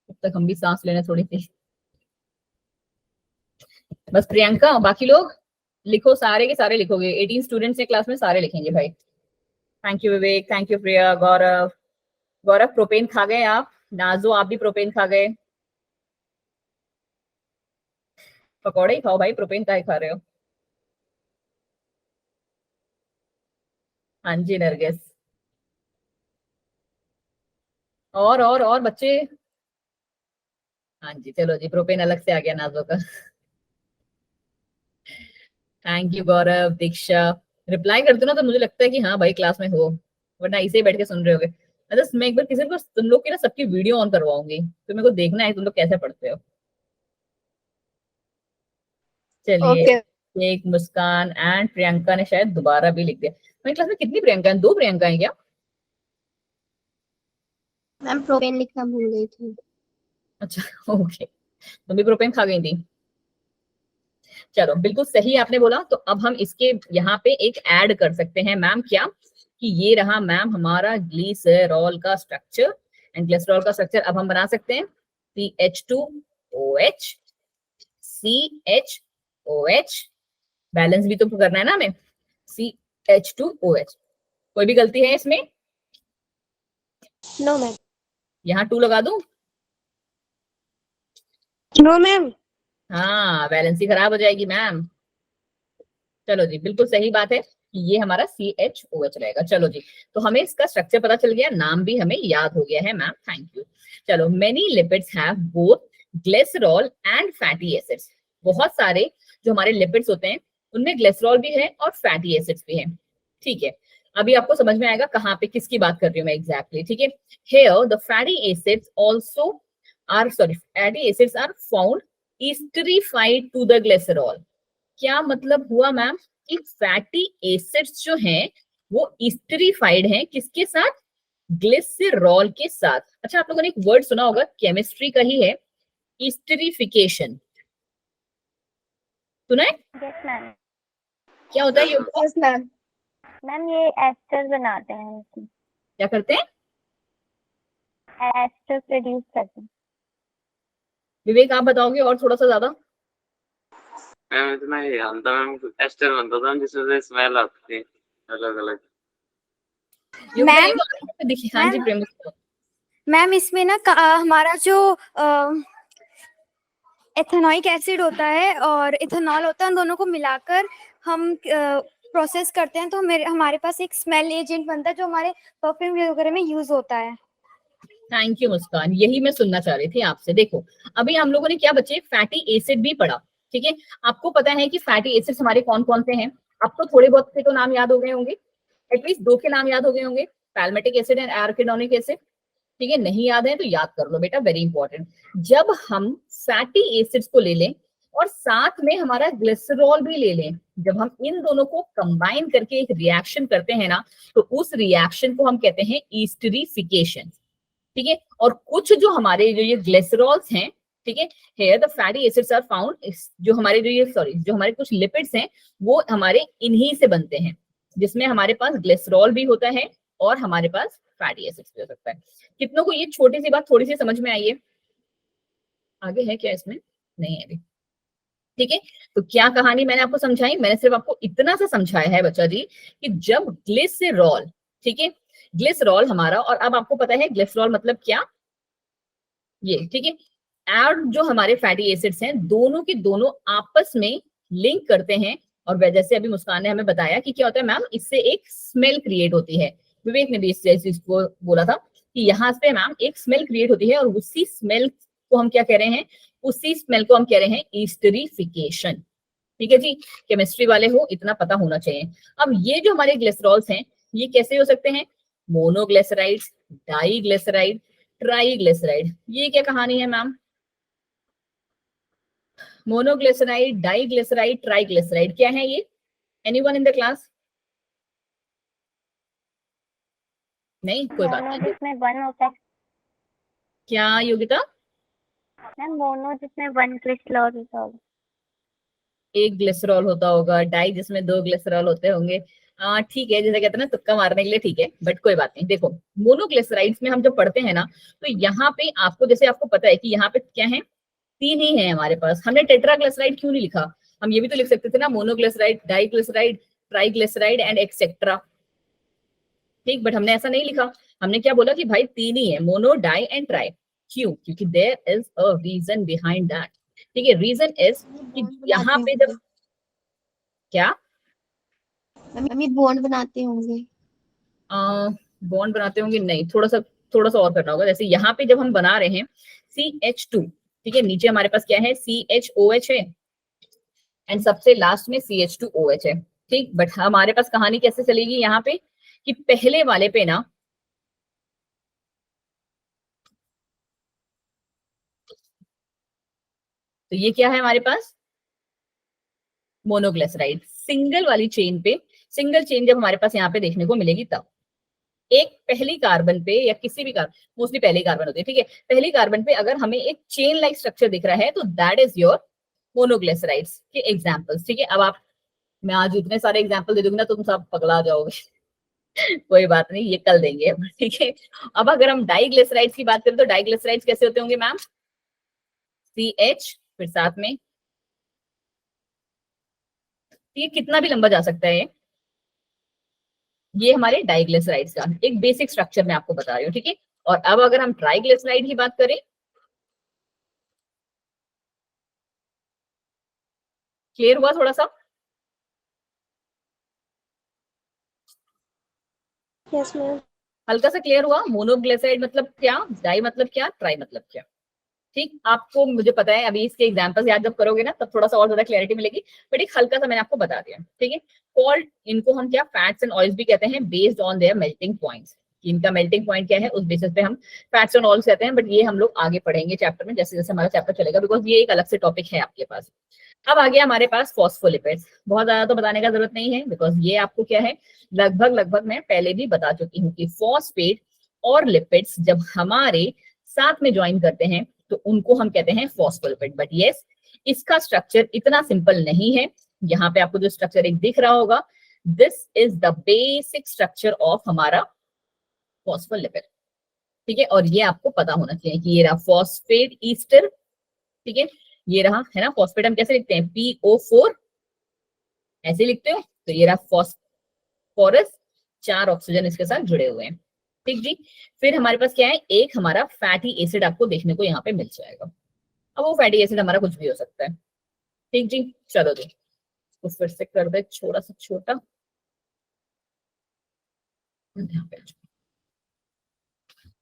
S1: अब तक हम भी सांस लेने थोड़ी सी। बस प्रियंका, बाकी लोग लिखो, सारे के सारे लिखोगे। 18 स्टूडेंट्स हैं क्लास में, सारे लिखेंगे भाई। Thank you Vivek, thank you Priya, Gaurav. Gaurav propane खा गए आप? नाजो आप भी प्रोपेन खा गए? पकौड़े ही खाओ भाई, प्रोपेन का ही खा रहे हो? हाँ जी नरगिस। और बच्चे? हाँ जी, चलो जी, प्रोपेन अलग से आ गया नाजो का। Thank you Gaurav. Diksha reply कर दो ना, तो मुझे लगता है कि हाँ भाई क्लास में हो, वरना इसे ही बैठ के सुन रहे होगे। अच्छा, मैं एक बार किसी को, तुम लोग की ना सबकी वीडियो ऑन करवाऊंगी, तो मेरे को देखना है तुम लोग कैसे पढ़ते हो। चलिए,
S4: ओके
S1: एक मुस्कान एंड प्रियंका ने शायद दोबारा भी लिख दिया। मेरी क्लास में कितनी प्रियंका है? 2 प्रियंका है क्या?
S4: मैम, प्रोपेन लिखना भूल गई थी।
S1: अच्छा ओके, तुम भी प्रोपेन खा गई थी। चलो, बिल्कुल सही आपने बोला। तो अब हम इसके यहाँ पे एक ऐड कर सकते हैं मैम, क्या कि ये रहा मैम हमारा ग्लिसरॉल का स्ट्रक्चर। एंड ग्लिसरॉल का स्ट्रक्चर अब हम बना सकते हैं CH2OH, CHOH। बैलेंस भी तो करना है ना हमें, CH2OH। कोई भी गलती है इसमें?
S4: No ma'am.
S1: यहाँ 2 लगा दूं?
S4: No ma'am.
S1: हाँ, बैलेंस ही खराब हो जाएगी मैम। चलो जी, बिल्कुल सही बात है कि ये हमारा CHOH रहेगा। चलो जी, तो हमें इसका स्ट्रक्चर पता चल गया, नाम भी हमें याद हो गया है मैम, थैंक यू। चलो, many lipids have both glycerol and fatty acids. बहुत सारे जो हमारे लिपिड्स होते हैं उनमें ग्लिसरॉल भी है और फैटी एसिड्स भी है। ठीक है, अभी आपको समझ में आएगा कहाँ पे किसकी बात कर रही हूँ मैं एग्जैक्टली। ठीक है, here the fatty acids also are, sorry, fatty acids are found esterified to the glycerol. क्या मतलब हुआ मैम कि फैटी एसिड्स जो हैं वो इस्टरीफाइड हैं, किसके साथ? ग्लिसरॉल के साथ। अच्छा, आप लोगों ने एक वर्ड सुना होगा, केमिस्ट्री का ही है, इस्टरीफिकेशन। सुना है?
S2: Yes ma'am.
S1: क्या होता है ये?
S4: Yes ma'am.
S2: मैम ये एस्टर बनाते हैं इसमें।
S1: क्या करते हैं?
S2: एस्टर प्रोड्यूस करते हैं।
S1: विवेक आप बताओगे और थोड़ा सा ज्यादा?
S3: मैम इतना ही जानता, मैम एस्टर बनता था जिसमें से स्मेल आती थी अलग अलग।
S4: मैम,
S1: देखिए, हाँ जी प्रेम।
S4: मैम इसमें ना हमारा जो एथेनॉइक एसिड होता है और इथेनॉल होता है, उन दोनों को मिलाकर हम प्रोसेस करते हैं, तो हमारे पास एक स्मेल एजेंट बनता है जो हमारे परफ्यूम वगैरह में यूज होता है।
S1: थैंक यू मुस्कान, यही मैं सुनना चाह रही थी आपसे। देखो, अभी हम लोगों ने क्या बच्चे, फैटी एसिड भी पढ़ा। ठीक है, आपको पता है कि फैटी एसिड्स हमारे कौन कौन से हैं? अब तो थोड़े बहुत से तो नाम याद हो गए होंगे, एटलीस्ट 2 के नाम याद हो गए होंगे। पैल्मेटिक एसिड एंड एराकिडोनिक एसिड। ठीक है, नहीं याद है तो याद कर लो बेटा, वेरी इंपॉर्टेंट। जब हम फैटी एसिड्स को ले लें और साथ में हमारा ग्लिसरॉल भी ले लें, जब हम इन दोनों को कंबाइन करके एक रिएक्शन करते हैं ना, तो उस रिएक्शन को हम कहते हैं ईस्टरिफिकेशन। ठीक है, और कुछ जो हमारे जो ये ग्लिसरॉल्स हैं, ठीक है, here the fatty acids are found, जो हमारे जो हमारे कुछ लिपिड्स हैं वो हमारे इन्हीं से बनते हैं, जिसमें हमारे पास ग्लिसरॉल भी होता है और हमारे पास फैटी एसिड्स भी हो सकता है। कितनों को ये छोटी सी बात थोड़ी सी समझ में आई है? आगे है क्या इसमें? नहीं है अभी। ठीक है, तो क्या कहानी मैंने आपको समझाई? मैंने सिर्फ आपको इतना सा समझाया है बच्चा जी कि जब ग्लिसरॉल, ठीक है, ग्लिसरॉल हमारा, और अब आपको पता है ग्लिसरॉल मतलब क्या, ये, ठीक है, और जो हमारे फैटी एसिड्स हैं दोनों के दोनों आपस में लिंक करते हैं, और वजह से अभी मुस्कान ने हमें बताया कि क्या होता है मैम, इससे एक स्मेल क्रिएट होती है। विवेक ने भी इस चीज को बोला था कि यहाँ पे मैम एक स्मेल क्रिएट होती है, और उसी स्मेल को हम क्या कह रहे हैं, उसी स्मेल को हम कह रहे हैं ईस्टरिफिकेशन। ठीक है जी, केमिस्ट्री वाले हो इतना पता होना चाहिए। अब ये जो हमारे ग्लिसरॉल्स हैं ये कैसे हो सकते हैं? Monoglycerides, diglyceride, triglyceride. ये क्या कहानी है मैम? मोनोग्लिसराइड, डाइग्लिसराइड, ट्राइग्लिसराइड, क्या है ये? Anyone in the class? नहीं, कोई बात
S2: मोनो
S1: नहीं।
S2: जिसमें वन होता है
S1: क्या योगिता?
S2: मैम, मोनो जिसमें वन ग्लिसरॉल होता होगा।
S1: एक ग्लिसरॉल होता होगा, डाई जिसमें दो ग्लिसरॉल होते होंगे। ठीक है, जैसे कहते हैं ना तुक्का मारने के लिए, ठीक है, बट कोई बात नहीं। देखो मोनोग्लिसराइड्स में हम जब पढ़ते हैं ना, तो यहाँ पे आपको, जैसे आपको पता है कि यहाँ पे क्या है, तीन ही है हमारे पास। हमने टेट्राग्लिसराइड क्यों नहीं लिखा? हम ये भी तो लिख सकते थे ना, monoglyceride, diglyceride, triglyceride and etcetera. ठीक, बट हमने ऐसा नहीं लिखा। हमने क्या बोला कि भाई तीन ही है, मोनो, डाई एंड ट्राई। क्यों? क्योंकि there is a reason behind that. ठीक है, रीजन इज कि यहाँ पे जब क्या
S5: मम्मी बॉन्ड बनाते होंगे।
S1: बॉन्ड बनाते होंगे? नहीं, थोड़ा सा और करना होगा। जैसे यहाँ पे जब हम बना रहे हैं CH2, ठीक है, नीचे हमारे पास क्या है, CHOH है, एंड सबसे लास्ट में CH2OH है। ठीक, बट हमारे पास कहानी कैसे चलेगी यहाँ पे कि पहले वाले पे ना, तो ये क्या है हमारे पास, मोनोग्लिसराइड। सिंगल वाली चेन पे, सिंगल चेन जब हमारे पास यहाँ पे देखने को मिलेगी तब एक पहली कार्बन पे, या किसी भी कार्बन, मोस्टली पहली कार्बन होती है, ठीक है, पहली कार्बन पे अगर हमें एक चेन लाइक स्ट्रक्चर दिख रहा है तो दैट इज योर मोनोग्लिसराइड्स के एग्जांपल्स। ठीक है, अब आप, मैं आज इतने सारे एग्जांपल दे दूंगी ना तुम सब पगला जाओगे। कोई बात नहीं, ये कल देंगे अब, ठीक है। अब अगर हम डाइग्लिसराइड्स की बात करें तो डाइग्लिसराइड्स कैसे होते होंगे मैम? CH, फिर साथ में, ये कितना भी लंबा जा सकता है, ये हमारे डाइग्लिसराइड्स का एक बेसिक स्ट्रक्चर मैं आपको बता रही हूँ। ठीक है, और अब अगर हम ट्राइग्लिसराइड की बात करें, क्लियर हुआ थोड़ा सा?
S5: Yes ma'am.
S1: हल्का सा क्लियर हुआ? मोनोग्लिसराइड मतलब क्या, डाई मतलब क्या, ट्राई मतलब क्या? ठीक, आपको, मुझे पता है अभी इसके एग्जांपल्स याद जब करोगे ना तब थोड़ा सा और ज्यादा क्लैरिटी मिलेगी, बट एक हल्का सा मैंने आपको बता दिया। ठीक है, कॉल्ड, इनको हम क्या, फैट्स एंड ऑयल्स भी कहते हैं, based on their melting points. इनका मेल्टिंग पॉइंट क्या है उस बेसिस पे हम फैट्स एंड ऑयल्स कहते हैं, बट ये हम लोग आगे पढ़ेंगे चैप्टर में, जैसे जैसे हमारा चैप्टर चलेगा, बिकॉज ये एक अलग से टॉपिक है आपके पास। अब आ गया हमारे पास फॉस्फोलिपिड्स। बहुत ज्यादा तो बताने का जरूरत नहीं है, बिकॉज ये आपको क्या है, लगभग मैं पहले भी बता चुकी हूँ कि फॉस्फेट और लिपिड्स जब हमारे साथ में ज्वाइन करते हैं तो उनको हम कहते हैं फॉस्फोलिपिड। बट यस, इसका स्ट्रक्चर इतना सिंपल नहीं है। यहाँ पे आपको जो स्ट्रक्चर एक दिख रहा होगा, this is the basic structure of हमारा फॉस्फोलिपिड। ठीक है, और ये आपको पता होना चाहिए कि ये रहा फॉस्फेट ईस्टर, ठीक है, ये रहा, है ना, फॉस्फेट हम कैसे लिखते हैं, PO4, ऐसे लिखते हो, तो ये रहा फॉस्फोरस, 4 ऑक्सीजन इसके साथ जुड़े हुए हैं। ठीक जी, फिर हमारे पास क्या है, एक हमारा फैटी एसिड आपको देखने को यहाँ पे मिल जाएगा। अब वो फैटी एसिड हमारा कुछ भी हो सकता है। ठीक जी, चलो जी, तो फिर से कर दे थोड़ा सा छोटा, यहाँ पे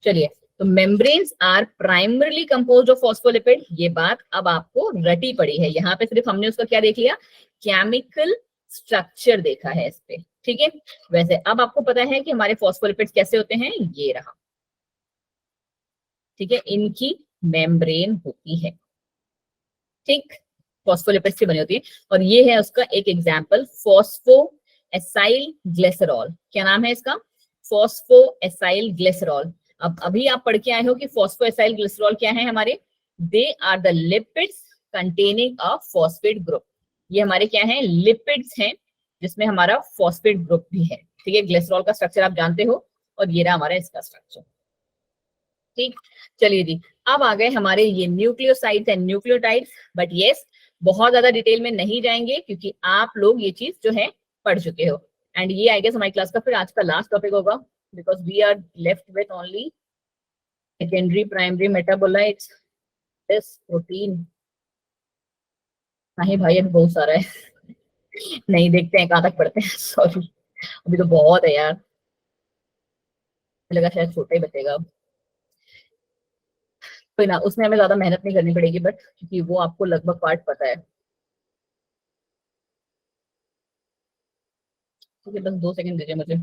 S1: चलिए। तो membranes are primarily composed of phospholipid, ये बात अब आपको रटी पड़ी है। यहाँ पे सिर्फ हमने उसका क्या देख लिया, केमिकल स्ट्रक्चर देखा है इस पे, ठीक है। वैसे अब आपको पता है कि हमारे फॉस्फोलिपिड्स कैसे होते हैं, ये रहा, ठीक है, इनकी मेम्ब्रेन होती है, ठीक, फॉस्फोलिपिड्स से बनी होती है। और ये है उसका एक एग्जाम्पल, फॉस्फो एसाइल ग्लिसरॉल। क्या नाम है इसका, फॉस्फो एसाइल ग्लिसरॉल। अब अभी आप पढ़ के आए हो कि फॉस्फो एसाइल ग्लिसरॉल क्या है हमारे, they are the lipids containing a phosphate group. ये हमारे क्या है, लिपिड्स हैं जिसमें हमारा फॉस्फेट ग्रुप भी है, ठीक है। ग्लिसरॉल का स्ट्रक्चर आप जानते हो, और ये रहा हमारा इसका स्ट्रक्चर, ठीक। चलिए जी, अब आ गए हमारे ये nucleosides and nucleotides, but yes बहुत ज्यादा डिटेल में नहीं जाएंगे क्योंकि आप लोग ये चीज जो है पढ़ चुके हो। एंड ये आई गेस हमारी क्लास का फिर आज का लास्ट टॉपिक होगा, because we are left with only secondary primary metabolites, this protein. नहीं भाई, अभी बहुत सारा है नहीं, देखते हैं कहाँ तक पढ़ते हैं सॉरी, अभी तो बहुत है यार, मुझे लगा शायद छोटा ही बचेगा। कोई ना, उसमें हमें ज्यादा मेहनत नहीं करनी पड़ेगी, बट क्योंकि वो आपको लगभग पार्ट पता है। ठीक है, बस 2 सेकंड दीजिए मुझे।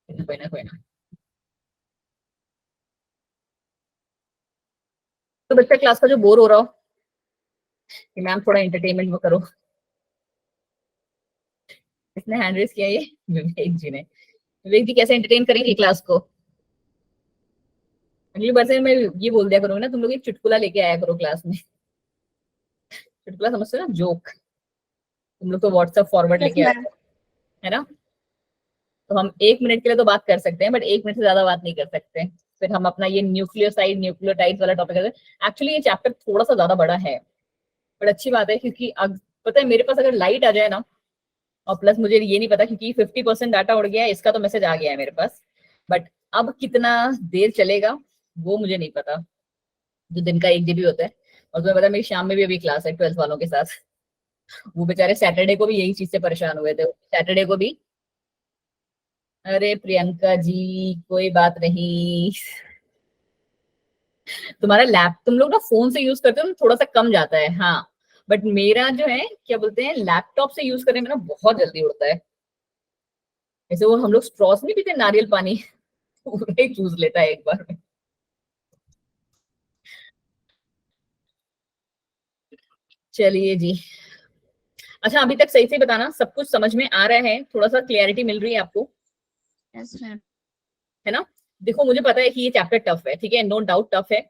S1: कोई ना कोई ना, तो बच्चा क्लास का जो बोर हो रहा हो कि मैम थोड़ा एंटरटेनमेंट में करो, इसने हैंड रेस किया, ये विवेक जी ने। विवेक जी कैसे एंटरटेन करेंगे क्लास को, अगली बार से मैं ये बोल दिया करूंगी ना, तुम लोग एक चुटकुला लेके आया करो क्लास में। चुटकुला समझते हो ना, जोक, तुम लोग तो व्हाट्सएप फॉरवर्ड
S5: यस
S1: लेके आते
S5: मैम।
S1: हो, है ना। तो हम 1 मिनट के लिए तो बात कर सकते हैं, बट 1 मिनट से ज्यादा बात नहीं कर सकते। फिर हम अपना ये न्यूक्लियोसाइड न्यूक्लियोटाइड्स वाला टॉपिक करते हैं। एक्चुअली ये चैप्टर थोड़ा सा ज्यादा बड़ा है, बट अच्छी बात है क्योंकि अब पता है मेरे पास अगर लाइट आ जाए ना, और प्लस मुझे ये नहीं पता क्योंकि 50% डाटा उड़ गया है, इसका तो मैसेज आ गया है मेरे पास, बट अब कितना देर चलेगा वो मुझे नहीं पता, जो दिन का 1 GB होता है। और तुम्हें पता है मेरी शाम में भी अभी क्लास है 12th वालों के साथ, वो बेचारे सैटरडे को भी यही चीज से परेशान हुए थे, सैटरडे को भी। अरे प्रियंका जी, कोई बात नहीं, तुम्हारा लैप तुम लोग ना फोन से यूज करते हो ना, थोड़ा सा कम जाता है, हाँ, बट मेरा जो है क्या बोलते हैं, लैपटॉप से यूज करने में ना बहुत जल्दी उड़ता है। जैसे वो हम लोग स्ट्रॉस नहीं पीते नारियल पानी पूरा ही चूस लेता है एक बार में। चलिए जी, अच्छा अभी तक सही से बताना, सब कुछ समझ में आ रहा है, थोड़ा सा क्लियरिटी मिल रही है आपको,
S5: यस मैम।
S1: है ना। देखो मुझे पता है कि ये चैप्टर टफ है, ठीक है, नो डाउट टफ है,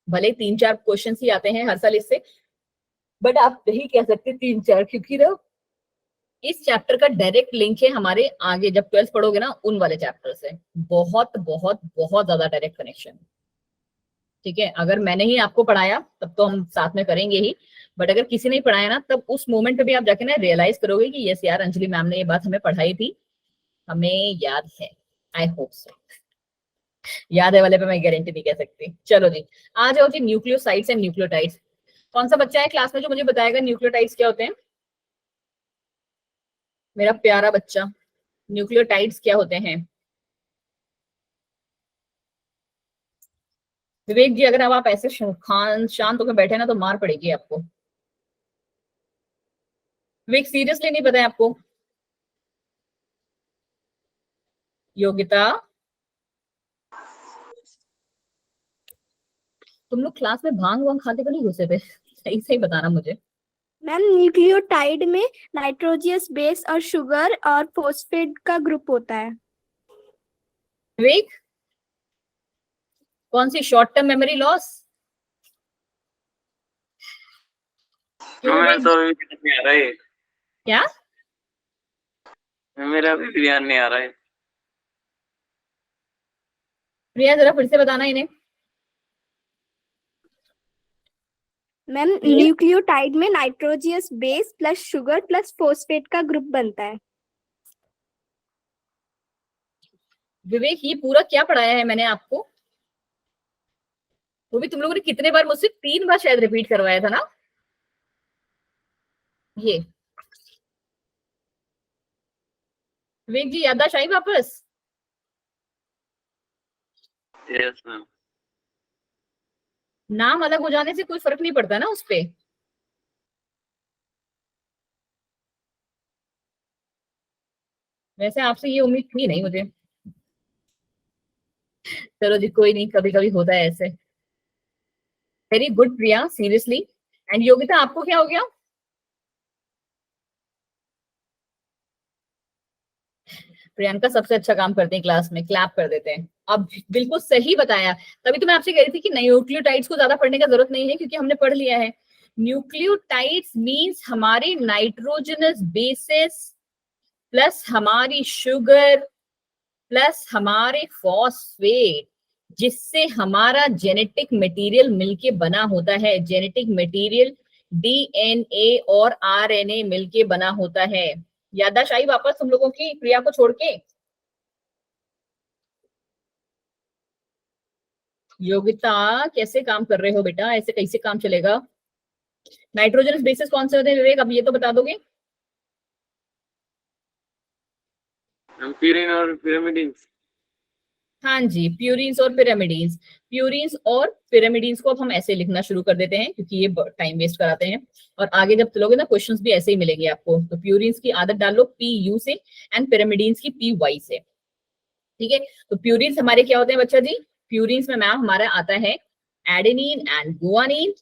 S1: भले 3-4 क्वेश्चन ही आते हैं हर साल इससे, बट आप नहीं कह सकते 3-4, क्योंकि ना इस चैप्टर का डायरेक्ट लिंक है हमारे आगे जब 12th पढ़ोगे ना उन वाले चैप्टर से, बहुत बहुत बहुत ज्यादा डायरेक्ट कनेक्शन, ठीक है। अगर मैंने ही आपको पढ़ाया तब तो हम साथ में करेंगे ही, बट अगर किसी ने पढ़ाया ना, तब उस मोमेंट पे भी आप जाके ना रियलाइज करोगे कि यस यार, अंजलि मैम ने ये बात हमें पढ़ाई थी, हमें याद है। आई होप सो, याद है वाले पे मैं गारंटी नहीं कह सकती। चलो जी, आ जाओ जी, न्यूक्लियोसाइड्स एंड न्यूक्लियोटाइड्स। कौन सा बच्चा है क्लास में जो मुझे बताएगा न्यूक्लियोटाइड्स क्या होते हैं, मेरा प्यारा बच्चा, न्यूक्लियोटाइड्स क्या होते हैं। विवेक जी, अगर अब आप ऐसे खान शांत होकर बैठे ना तो मार पड़ेगी आपको। विवेक सीरियसली नहीं पता है आपको, योगिता, तुम लोग क्लास में भांग वांग खाते तो नहीं घुसे थे सही सही बताना मुझे।
S6: मैम न्यूक्लियोटाइड में नाइट्रोजियस बेस और शुगर और फॉस्फेट का ग्रुप होता है।
S1: विवेक, कौन सी शॉर्ट टर्म मेमोरी लॉस, क्यों
S3: मेरा
S1: विवेक?
S3: तो अभी ध्यान नहीं आ रहा है,
S1: क्या,
S3: मेरा अभी भी ध्यान नहीं आ रहा है।
S1: प्रिया जरा फिर से बताना इन्हें।
S6: मैम न्यूक्लियोटाइड में nitrogenous base plus sugar plus phosphate का ग्रुप बनता है।
S1: विवेक ये पूरा क्या पढ़ाया है मैंने आपको, वो भी तुम लोगों ने कितने बार, मुझसे 3 बार शायद रिपीट करवाया था ना ये। विवेक जी याददाश्त आई वापस,
S3: यस मैम।
S1: नाम अलग हो जाने से कोई फर्क नहीं पड़ता ना उस पे। वैसे आपसे ये उम्मीद थी नहीं मुझे। चलो जी, कोई नहीं, कभी कभी होता है ऐसे। Very good Priya, seriously. And Yogita, आपको क्या हो गया? प्रियंका सबसे अच्छा काम करते हैं क्लास में, क्लैप कर देते हैं। अब बिल्कुल सही बताया। तभी तो मैं आपसे कह रही थी कि न्यूक्लियोटाइड्स को ज्यादा पढ़ने का जरूरत नहीं है, क्योंकि हमने पढ़ लिया है। न्यूक्लियोटाइड्स मींस हमारी नाइट्रोजनस बेसिस प्लस हमारी शुगर प्लस हमारे फॉस्फेट, जिससे हमारा जेनेटिक मटेरियल मिलके बना होता है। जेनेटिक मटेरियल डीएनए और आरएनए मिलके बना होता है। याददाश्त आई वापस तुम लोगों की प्रिया को छोड़ के? योगिता, कैसे काम कर रहे हो बेटा? ऐसे कैसे काम चलेगा? नाइट्रोजनस बेसिस कौन से होते हैं विवेक, अब ये तो बता दोगे?
S3: प्यूरिन और पिरामिडीन्स।
S1: हाँ जी, प्यूरिन्स और पिरामिडीन्स। प्यूरिन्स और पिरामिडीन्स को अब हम ऐसे लिखना शुरू कर देते हैं, क्योंकि ये टाइम वेस्ट कराते हैं। और आगे जब चलोगे ना, क्वेश्चंस भी ऐसे ही मिलेंगे आपको। तो प्यूरिन्स की आदत डाल लो पी यू से, एंड पिरामिडीन्स की पी वाई से। ठीक है, तो प्यूरिन्स हमारे क्या होते हैं बच्चा जी? प्यूरिन्स में मैम हमारा आता है adenine and guanine,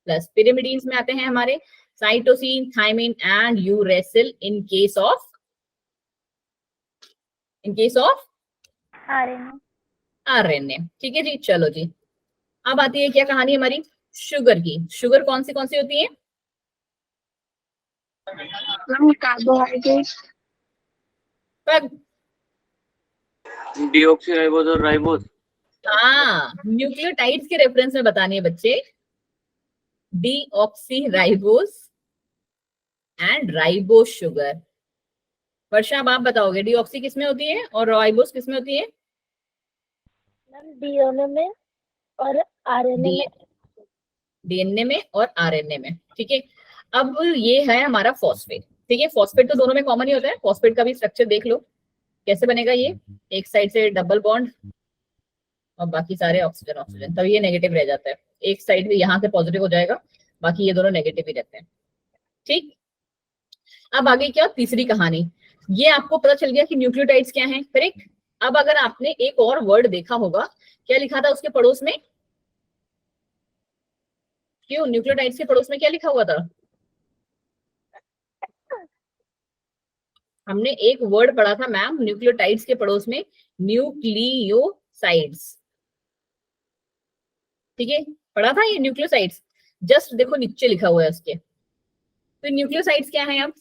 S1: plus pyrimidines में आते हैं हमारे cytosine, thymine and uracil in case of
S2: RNA.
S1: RNA. ठीक है जी, चलो जी। अब आती है क्या कहानी हमारी? शुगर की। शुगर कौन सी होती है?
S6: कार्बोहाइड्रेट।
S3: डीऑक्सीराइबोज और राइबोज।
S1: हाँ, न्यूक्लियोटाइड्स के रेफरेंस में बतानी है बच्चे। Deoxyribose and ribose sugar. Varsha, अब आप बताओगे डीऑक्सी किसमें होती है और राइबोज किसमें होती है?
S2: मैम डीएनए में और आरएनए में।
S1: डीएनए में और आरएनए में। ठीक है, अब ये है हमारा फॉस्फेट। ठीक है, फॉस्फेट तो दोनों में कॉमन ही होता है। फॉस्फेट का भी स्ट्रक्चर देख लो कैसे बनेगा। ये एक साइड से डबल बॉन्ड और बाकी सारे ऑक्सीजन ऑक्सीजन, तब ये नेगेटिव रह जाता है। एक साइड भी यहाँ से पॉजिटिव हो जाएगा, बाकी ये दोनों नेगेटिव ही रहते हैं। ठीक, अब आगे क्या? तीसरी कहानी। ये आपको पता चल गया कि न्यूक्लियोटाइड्स क्या हैं, करेक्ट। अब अगर आपने एक और वर्ड देखा होगा, क्या लिखा था उसके पड़ोस में? क्यों, न्यूक्लियोटाइड्स के पड़ोस में क्या लिखा हुआ था? हमने एक वर्ड पढ़ा था मैम न्यूक्लियोटाइड्स के पड़ोस में, न्यूक्लियोसाइड्स। ठीक है, पढ़ा था ये न्यूक्लियोसाइड्स। जस्ट देखो नीचे लिखा हुआ है उसके। तो न्यूक्लियोसाइड्स क्या है? अब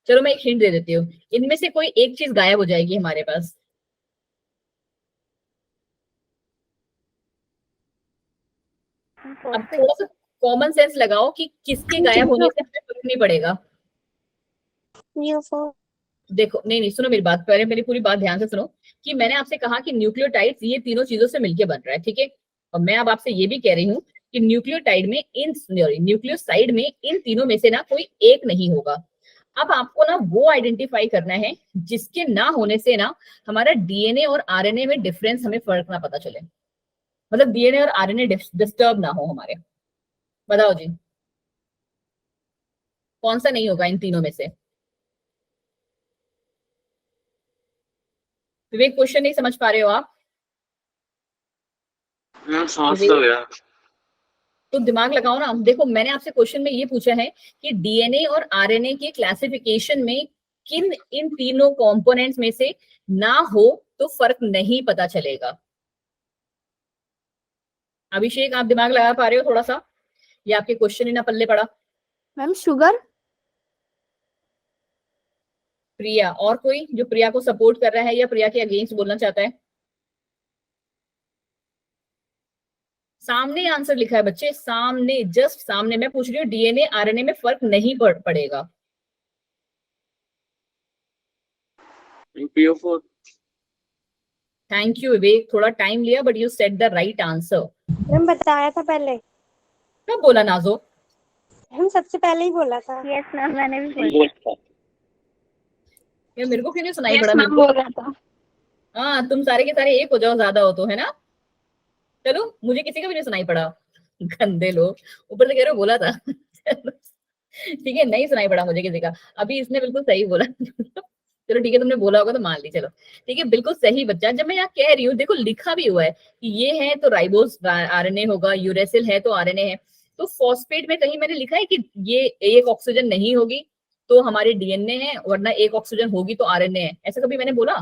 S1: चलो मैं एक हिंट दे देती हूँ, इनमें से कोई एक चीज गायब हो जाएगी हमारे पास। अब थोड़ा सा कॉमन सेंस लगाओ कि किसके गायब होने से हमें फर्क नहीं पड़ेगा। देखो, नहीं सुनो मेरी बात, पहले मेरी पूरी बात ध्यान से सुनो। कि मैंने आपसे कहा कि न्यूक्लियोटाइड्स ये तीनों चीजं से मिलकर बन रहा है। ठीक है, और मैं अब आपसे ये भी कह रही हूँ कि न्यूक्लियोटाइड में न्यूक्लियोसाइड में इन तीनों में से ना कोई एक नहीं होगा। अब आपको ना वो आइडेंटिफाई करना है जिसके ना होने से ना हमारा डीएनए और आरएनए में डिफरेंस, हमें फर्क ना पता चले। मतलब डीएनए और आरएनए डिस्टर्ब ना हो हमारे। बताओ जी, कौन सा नहीं होगा इन तीनों में से? विवेक, क्वेश्चन नहीं समझ पा रहे हो आप?
S3: सांस तो गया।
S1: तो दिमाग लगाओ ना। देखो, मैंने आपसे क्वेश्चन में ये पूछा है कि डीएनए और आरएनए के क्लासिफिकेशन में किन इन तीनों कंपोनेंट्स में से ना हो तो फर्क नहीं पता चलेगा। अभिषेक, आप दिमाग लगा पा रहे हो थोड़ा सा? ये आपके क्वेश्चन ही ना पल्ले पड़ा।
S6: Ma'am sugar.
S1: प्रिया, और कोई जो प्रिया को सपोर्ट कर रहा है या प्रिया के अगेंस्ट बोलना चाहता है? सामने आंसर लिखा है बच्चे, सामने, जस्ट सामने। मैं पूछ रही हूँ डीएनए आरएनए में फर्क नहीं पड़ेगा।
S3: PO4।
S1: थैंक यू विवेक, थोड़ा टाइम लिया but you said the right answer.
S5: Ma'am बताया था पहले।
S1: कब बोला नाजो?
S5: हम सबसे पहले ही बोला था।
S2: यस मैम, मैंने भी बोला।
S1: ये मेरे को क्यों नहीं सुनाई पड़ा?
S6: मैम बोल रहा था।
S1: हाँ, तुम सारे के सारे एक हो जाओ, ज्यादा हो तो, है ना। चलो, मुझे किसी का भी नहीं सुनाई पड़ा। गंदे लोग, ऊपर से कह रहे हो बोला था। ठीक है, नहीं सुनाई पड़ा मुझे किसी का। अभी इसने बिल्कुल सही बोला। चलो ठीक है, तुमने बोला होगा तो मान ली, चलो ठीक है, बिल्कुल सही बच्चा। जब मैं यहाँ कह रही हूँ, देखो लिखा भी हुआ है कि ये है तो राइबोस आरएनए होगा, यूरेसिल है तो आरएनए है। तो फॉस्फेट में कहीं मैंने लिखा है कि ये एक ऑक्सीजन नहीं होगी तो हमारे डीएनए है, वरना एक ऑक्सीजन होगी तो आरएनए है, ऐसा कभी मैंने बोला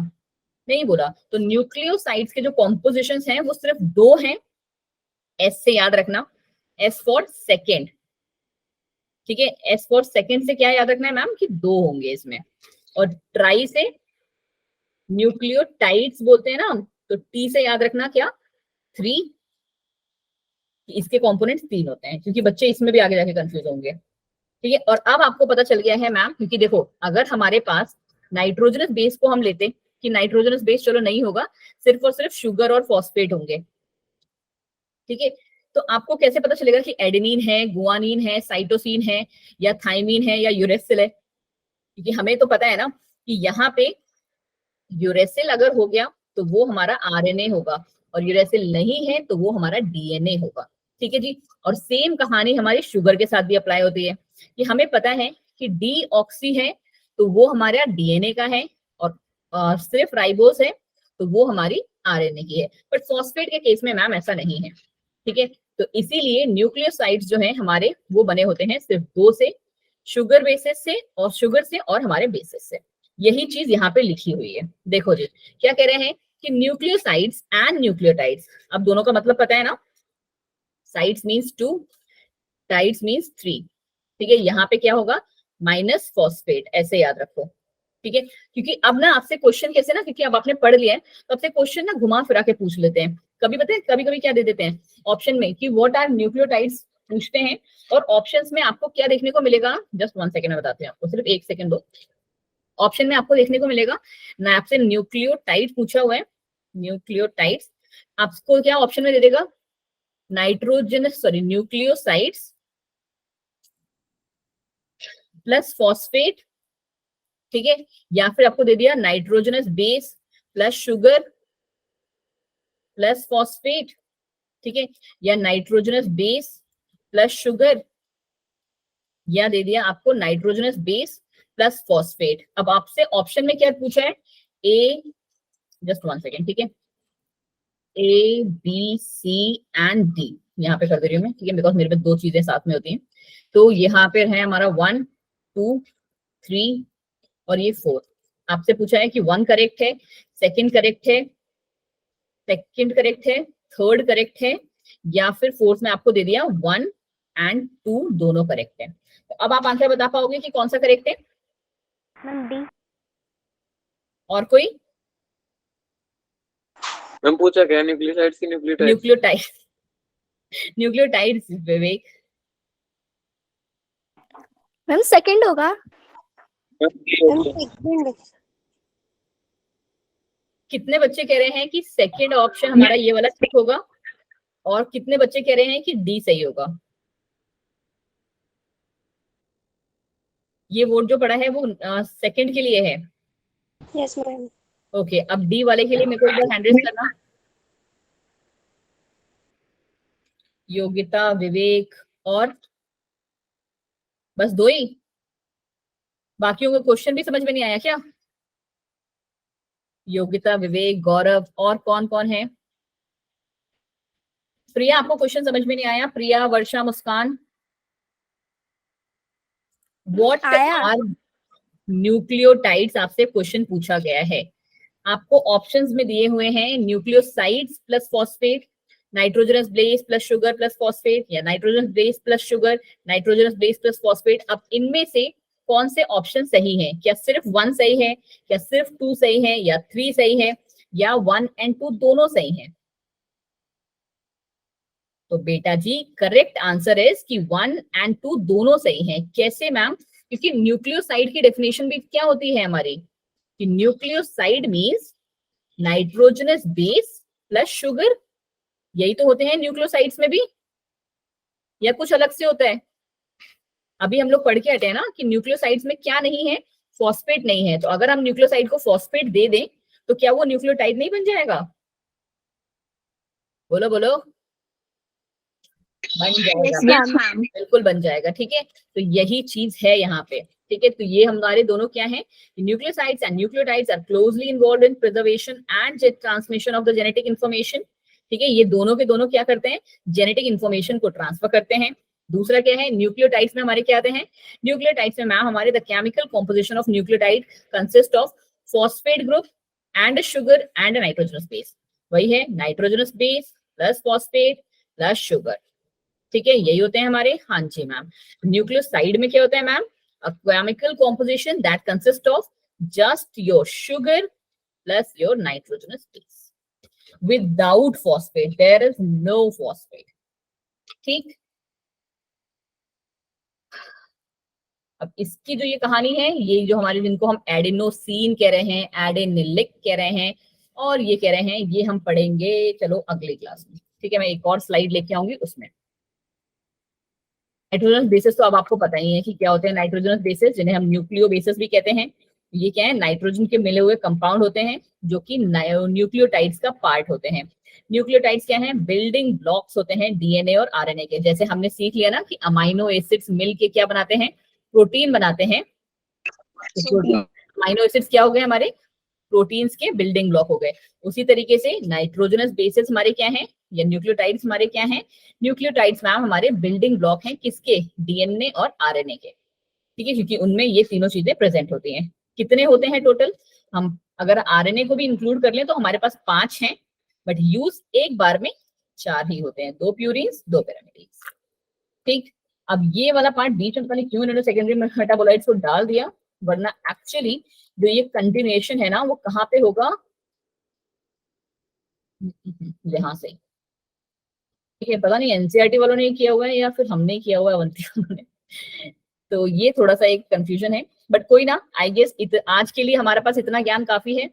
S1: नहीं बोला। तो न्यूक्लियोसाइड्स के जो कॉम्पोजिशंस हैं वो सिर्फ 2 हैं। एस से याद रखना, एस फॉर सेकेंड, ठीक है, एस फॉर सेकेंड से क्या याद रखना है मैम कि 2 होंगे इसमें। और ट्राई से न्यूक्लियोटाइड्स बोलते हैं ना, तो टी से याद रखना क्या 3, इसके कंपोनेंट्स 3 होते हैं, क्योंकि बच्चे इसमें भी आगे जाके कंफ्यूज होंगे। ठीक है, और अब आपको पता चल गया है मैम, क्योंकि देखो अगर हमारे पास नाइट्रोजनस बेस को हम लेते कि नाइट्रोजनस बेस चलो नहीं होगा, सिर्फ और सिर्फ शुगर और फॉस्फेट होंगे। ठीक है, तो आपको कैसे पता चलेगा कि एडेनिन है, गुआनिन है, साइटोसिन है, या थाइमिन है, या यूरेसिल है? क्योंकि हमें तो पता है ना कि यहाँ पे यूरेसिल अगर हो गया तो वो हमारा आरएनए होगा, और यूरेसिल नहीं है तो वो हमारा डीएनए होगा। ठीक है जी, और सेम कहानी हमारी शुगर के साथ भी अप्लाई होती है कि हमें पता है कि डी ऑक्सी है तो वो हमारा डीएनए का है, और सिर्फ राइबोस है तो वो हमारी आरएनए की है। बट फॉस्फेट के केस में मैम ऐसा नहीं है। ठीक है, तो इसीलिए न्यूक्लियोसाइड्स जो है हमारे वो बने होते हैं सिर्फ 2 से, शुगर बेसिस से, और शुगर से और हमारे बेसिस से। यही चीज यहाँ पे लिखी हुई है। देखो जी क्या कह रहे हैं कि न्यूक्लियोसाइड्स एंड न्यूक्लियोटाइड्स, अब दोनों का मतलब पता है ना, साइड्स मीन्स 2, टाइड्स मीन्स 3। ठीक है, यहाँ पे क्या होगा माइनस फॉस्फेट, ऐसे याद रखो। ठीक है, क्योंकि अब ना आपसे क्वेश्चन कैसे ना, क्योंकि अब आपने पढ़ लिया है तो आपसे क्वेश्चन ना घुमा फिरा के पूछ लेते हैं। कभी पता है कभी कभी क्या दे देते हैं ऑप्शन में कि व्हाट आर न्यूक्लियोटाइड्स पूछते हैं, और ऑप्शंस में आपको क्या देखने को मिलेगा, जस्ट 1 सेकंड में बताते हैं आपको, सिर्फ 1 सेकंड दो। ऑप्शन में आपको देखने को मिलेगा ना, आपसे न्यूक्लियोटाइड पूछा हुआ है, न्यूक्लियोटाइड्स, आपको क्या ऑप्शन में दे देगा न्यूक्लियोसाइड्स प्लस फॉस्फेट। ठीक है, या फिर आपको दे दिया nitrogenous base plus sugar plus phosphate. ठीक है, या नाइट्रोजनस बेस प्लस शुगर, या दे दिया आपको नाइट्रोजनस बेस प्लस फॉस्फेट। अब आपसे ऑप्शन में क्या पूछा है, ए, जस्ट 1 सेकेंड, ठीक है, A B C and D यहाँ पे कर दे रही हूँ मैं, ठीक है, बिकॉज मेरे पे 2 चीजें साथ में होती हैं। तो यहाँ पे है हमारा 1 2 3 और ये 4। आपसे पूछा है कि 1 करेक्ट है, सेकंड करेक्ट है, थर्ड करेक्ट है, या फिर फोर्थ में आपको दे दिया 1 एंड 2 दोनों करेक्ट है। तो अब आप आंसर बता पाओगे कि कौन सा करेक्ट है?
S2: Ma'am D.
S1: और कोई?
S3: मैम पूछा क्या न्यूक्लियोसाइड्स की न्यूक्लियोटाइड्स?
S1: न्यूक्लियोटाइड्स विवेक।
S6: मैम सेकंड होगा।
S1: कितने बच्चे कह रहे हैं कि सेकंड ऑप्शन हमारा ये वाला ठीक होगा, और कितने बच्चे कह रहे हैं कि डी सही होगा? ये वोट जो पड़ा है वो सेकंड के लिए है।
S5: Yes ma'am.
S1: ओके, अब डी वाले के लिए मेरे को एक बार हैंड रेज करना। योगिता, विवेक, और बस 2 ही? बाकियों को क्वेश्चन भी समझ में नहीं आया क्या? योगिता, विवेक, गौरव, और कौन कौन है? प्रिया, आपको क्वेश्चन समझ में नहीं आया? Priya, Varsha, Muskan, what are nucleotides आपसे क्वेश्चन पूछा गया है। आपको ऑप्शंस में दिए हुए हैं nucleosides plus phosphate, nitrogenous base plus sugar plus phosphate, या nitrogenous base plus sugar, nitrogenous base plus phosphate. अब इनमें से कौन से ऑप्शन सही हैं? क्या सिर्फ 1 सही है, क्या सिर्फ 2 सही है, या 3 सही है, या 1 एंड 2 दोनों सही हैं? तो बेटा जी करेक्ट आंसर इज कि 1 एंड 2 दोनों सही हैं। कैसे मैम? क्योंकि न्यूक्लियोसाइड की डेफिनेशन भी क्या होती है हमारी कि nucleoside means nitrogenous base plus sugar, यही तो होते हैं न्यूक्लियोसाइड्स में भी, या कुछ अलग से होता है? अभी हम लोग पढ़ के हटे हैं ना कि न्यूक्लियोसाइड्स में क्या नहीं है, फॉस्फेट नहीं है। तो अगर हम न्यूक्लियोसाइड को फॉस्फेट दे दें तो क्या वो न्यूक्लियोटाइड नहीं बन जाएगा? बोलो बोलो। बन जाएगा
S6: Yes, ma'am.
S1: बिल्कुल बन जाएगा, ठीक है। तो यही चीज है यहाँ पे, ठीक है। तो ये हमारे दोनों क्या है, nucleosides and nucleotides are closely involved in preservation and transmission of the genetic information, ठीक है। ये दोनों के दोनों क्या करते हैं, जेनेटिक इन्फॉर्मेशन को ट्रांसफर करते हैं। दूसरा क्या है, न्यूक्लियोटाइड्स में हमारे क्या आते हैं, न्यूक्लियोटाइड्स में मैम हमारे the chemical composition of nucleotide consist of phosphate group and sugar and nitrogenous base. वही है nitrogenous base plus phosphate plus sugar, ठीक है, यही होते हैं हमारे। हाँ जी मैम। न्यूक्लियोसाइड में क्या होता है ma'am, a chemical composition that consists of just your sugar plus your nitrogenous base without phosphate, there is no phosphate, ठीक। अब इसकी जो ये कहानी है, ये जो हमारे जिनको हम एडेनोसिन कह रहे हैं, एडेनिलिक कह रहे हैं, और ये कह रहे हैं, ये हम पढ़ेंगे चलो अगली क्लास में, ठीक है। मैं एक और स्लाइड लेके आऊंगी उसमें। नाइट्रोजनस बेसिस तो अब आपको पता ही है कि क्या होते हैं नाइट्रोजनस बेसिस, जिन्हें हम न्यूक्लियो बेसिस भी कहते हैं। ये क्या है, नाइट्रोजन के मिले हुए कंपाउंड होते हैं जो कि न्यूक्लियोटाइड्स का पार्ट होते हैं। न्यूक्लियोटाइड्स क्या हैं, बिल्डिंग ब्लॉक्स होते हैं डीएनए और आरएनए के। जैसे हमने सीख लिया ना कि अमाइनो एसिड्स मिल के क्या बनाते हैं, प्रोटीन बनाते हैं। अमाइनो एसिड्स क्या हो गए, हमारे प्रोटीन्स के बिल्डिंग ब्लॉक हो गए। उसी तरीके से नाइट्रोजनस बेसिस हमारे क्या हैं, या न्यूक्लियोटाइड्स हमारे क्या हैं, न्यूक्लियोटाइड्स मैम हमारे बिल्डिंग ब्लॉक हैं, किसके, डीएनए और आरएनए के, ठीक है, क्योंकि उनमें ये तीनों चीजें प्रेजेंट होती हैं। कितने होते हैं टोटल, हम अगर आरएनए को भी इंक्लूड कर लें तो हमारे पास 5 हैं, बट यूज एक बार में 4 ही होते हैं, 2 प्यूरिन्स 2 पैरामिडीन्स, ठीक। अब ये वाला पार्ट बीच में पता नहीं क्यों इन्होंने सेकेंडरी मेटाबोलाइट्स को डाल दिया, वरना एक्चुअली जो ये कंटिन्यूएशन है ना वो कहाँ पे होगा, यहाँ से, ठीक है। पता नहीं एनसीईआरटी वालों ने किया हुआ है या फिर हमने किया हुआ है, अवंती वालों ने। तो ये थोड़ा सा एक कंफ्यूजन है, बट कोई ना, आई गेस आज के लिए हमारे पास इतना ज्ञान काफी है।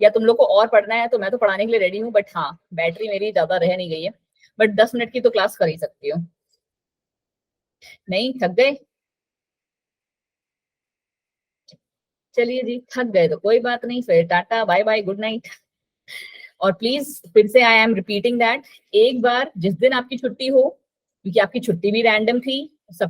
S1: या तुम लोग को और पढ़ना है तो मैं तो पढ़ाने के लिए रेडी हूँ, बट हाँ बैटरी मेरी ज्यादा रह नहीं गई है, बट 10 मिनट की तो क्लास कर ही सकती हूँ। नहीं थक गए, चलिए जी, थक गए तो कोई बात नहीं, फिर tata bye bye good night. और प्लीज फिर से आई एम रिपीटिंग दैट, एक बार जिस दिन आपकी छुट्टी हो, क्योंकि आपकी छुट्टी भी रैंडम थी, सप्ताह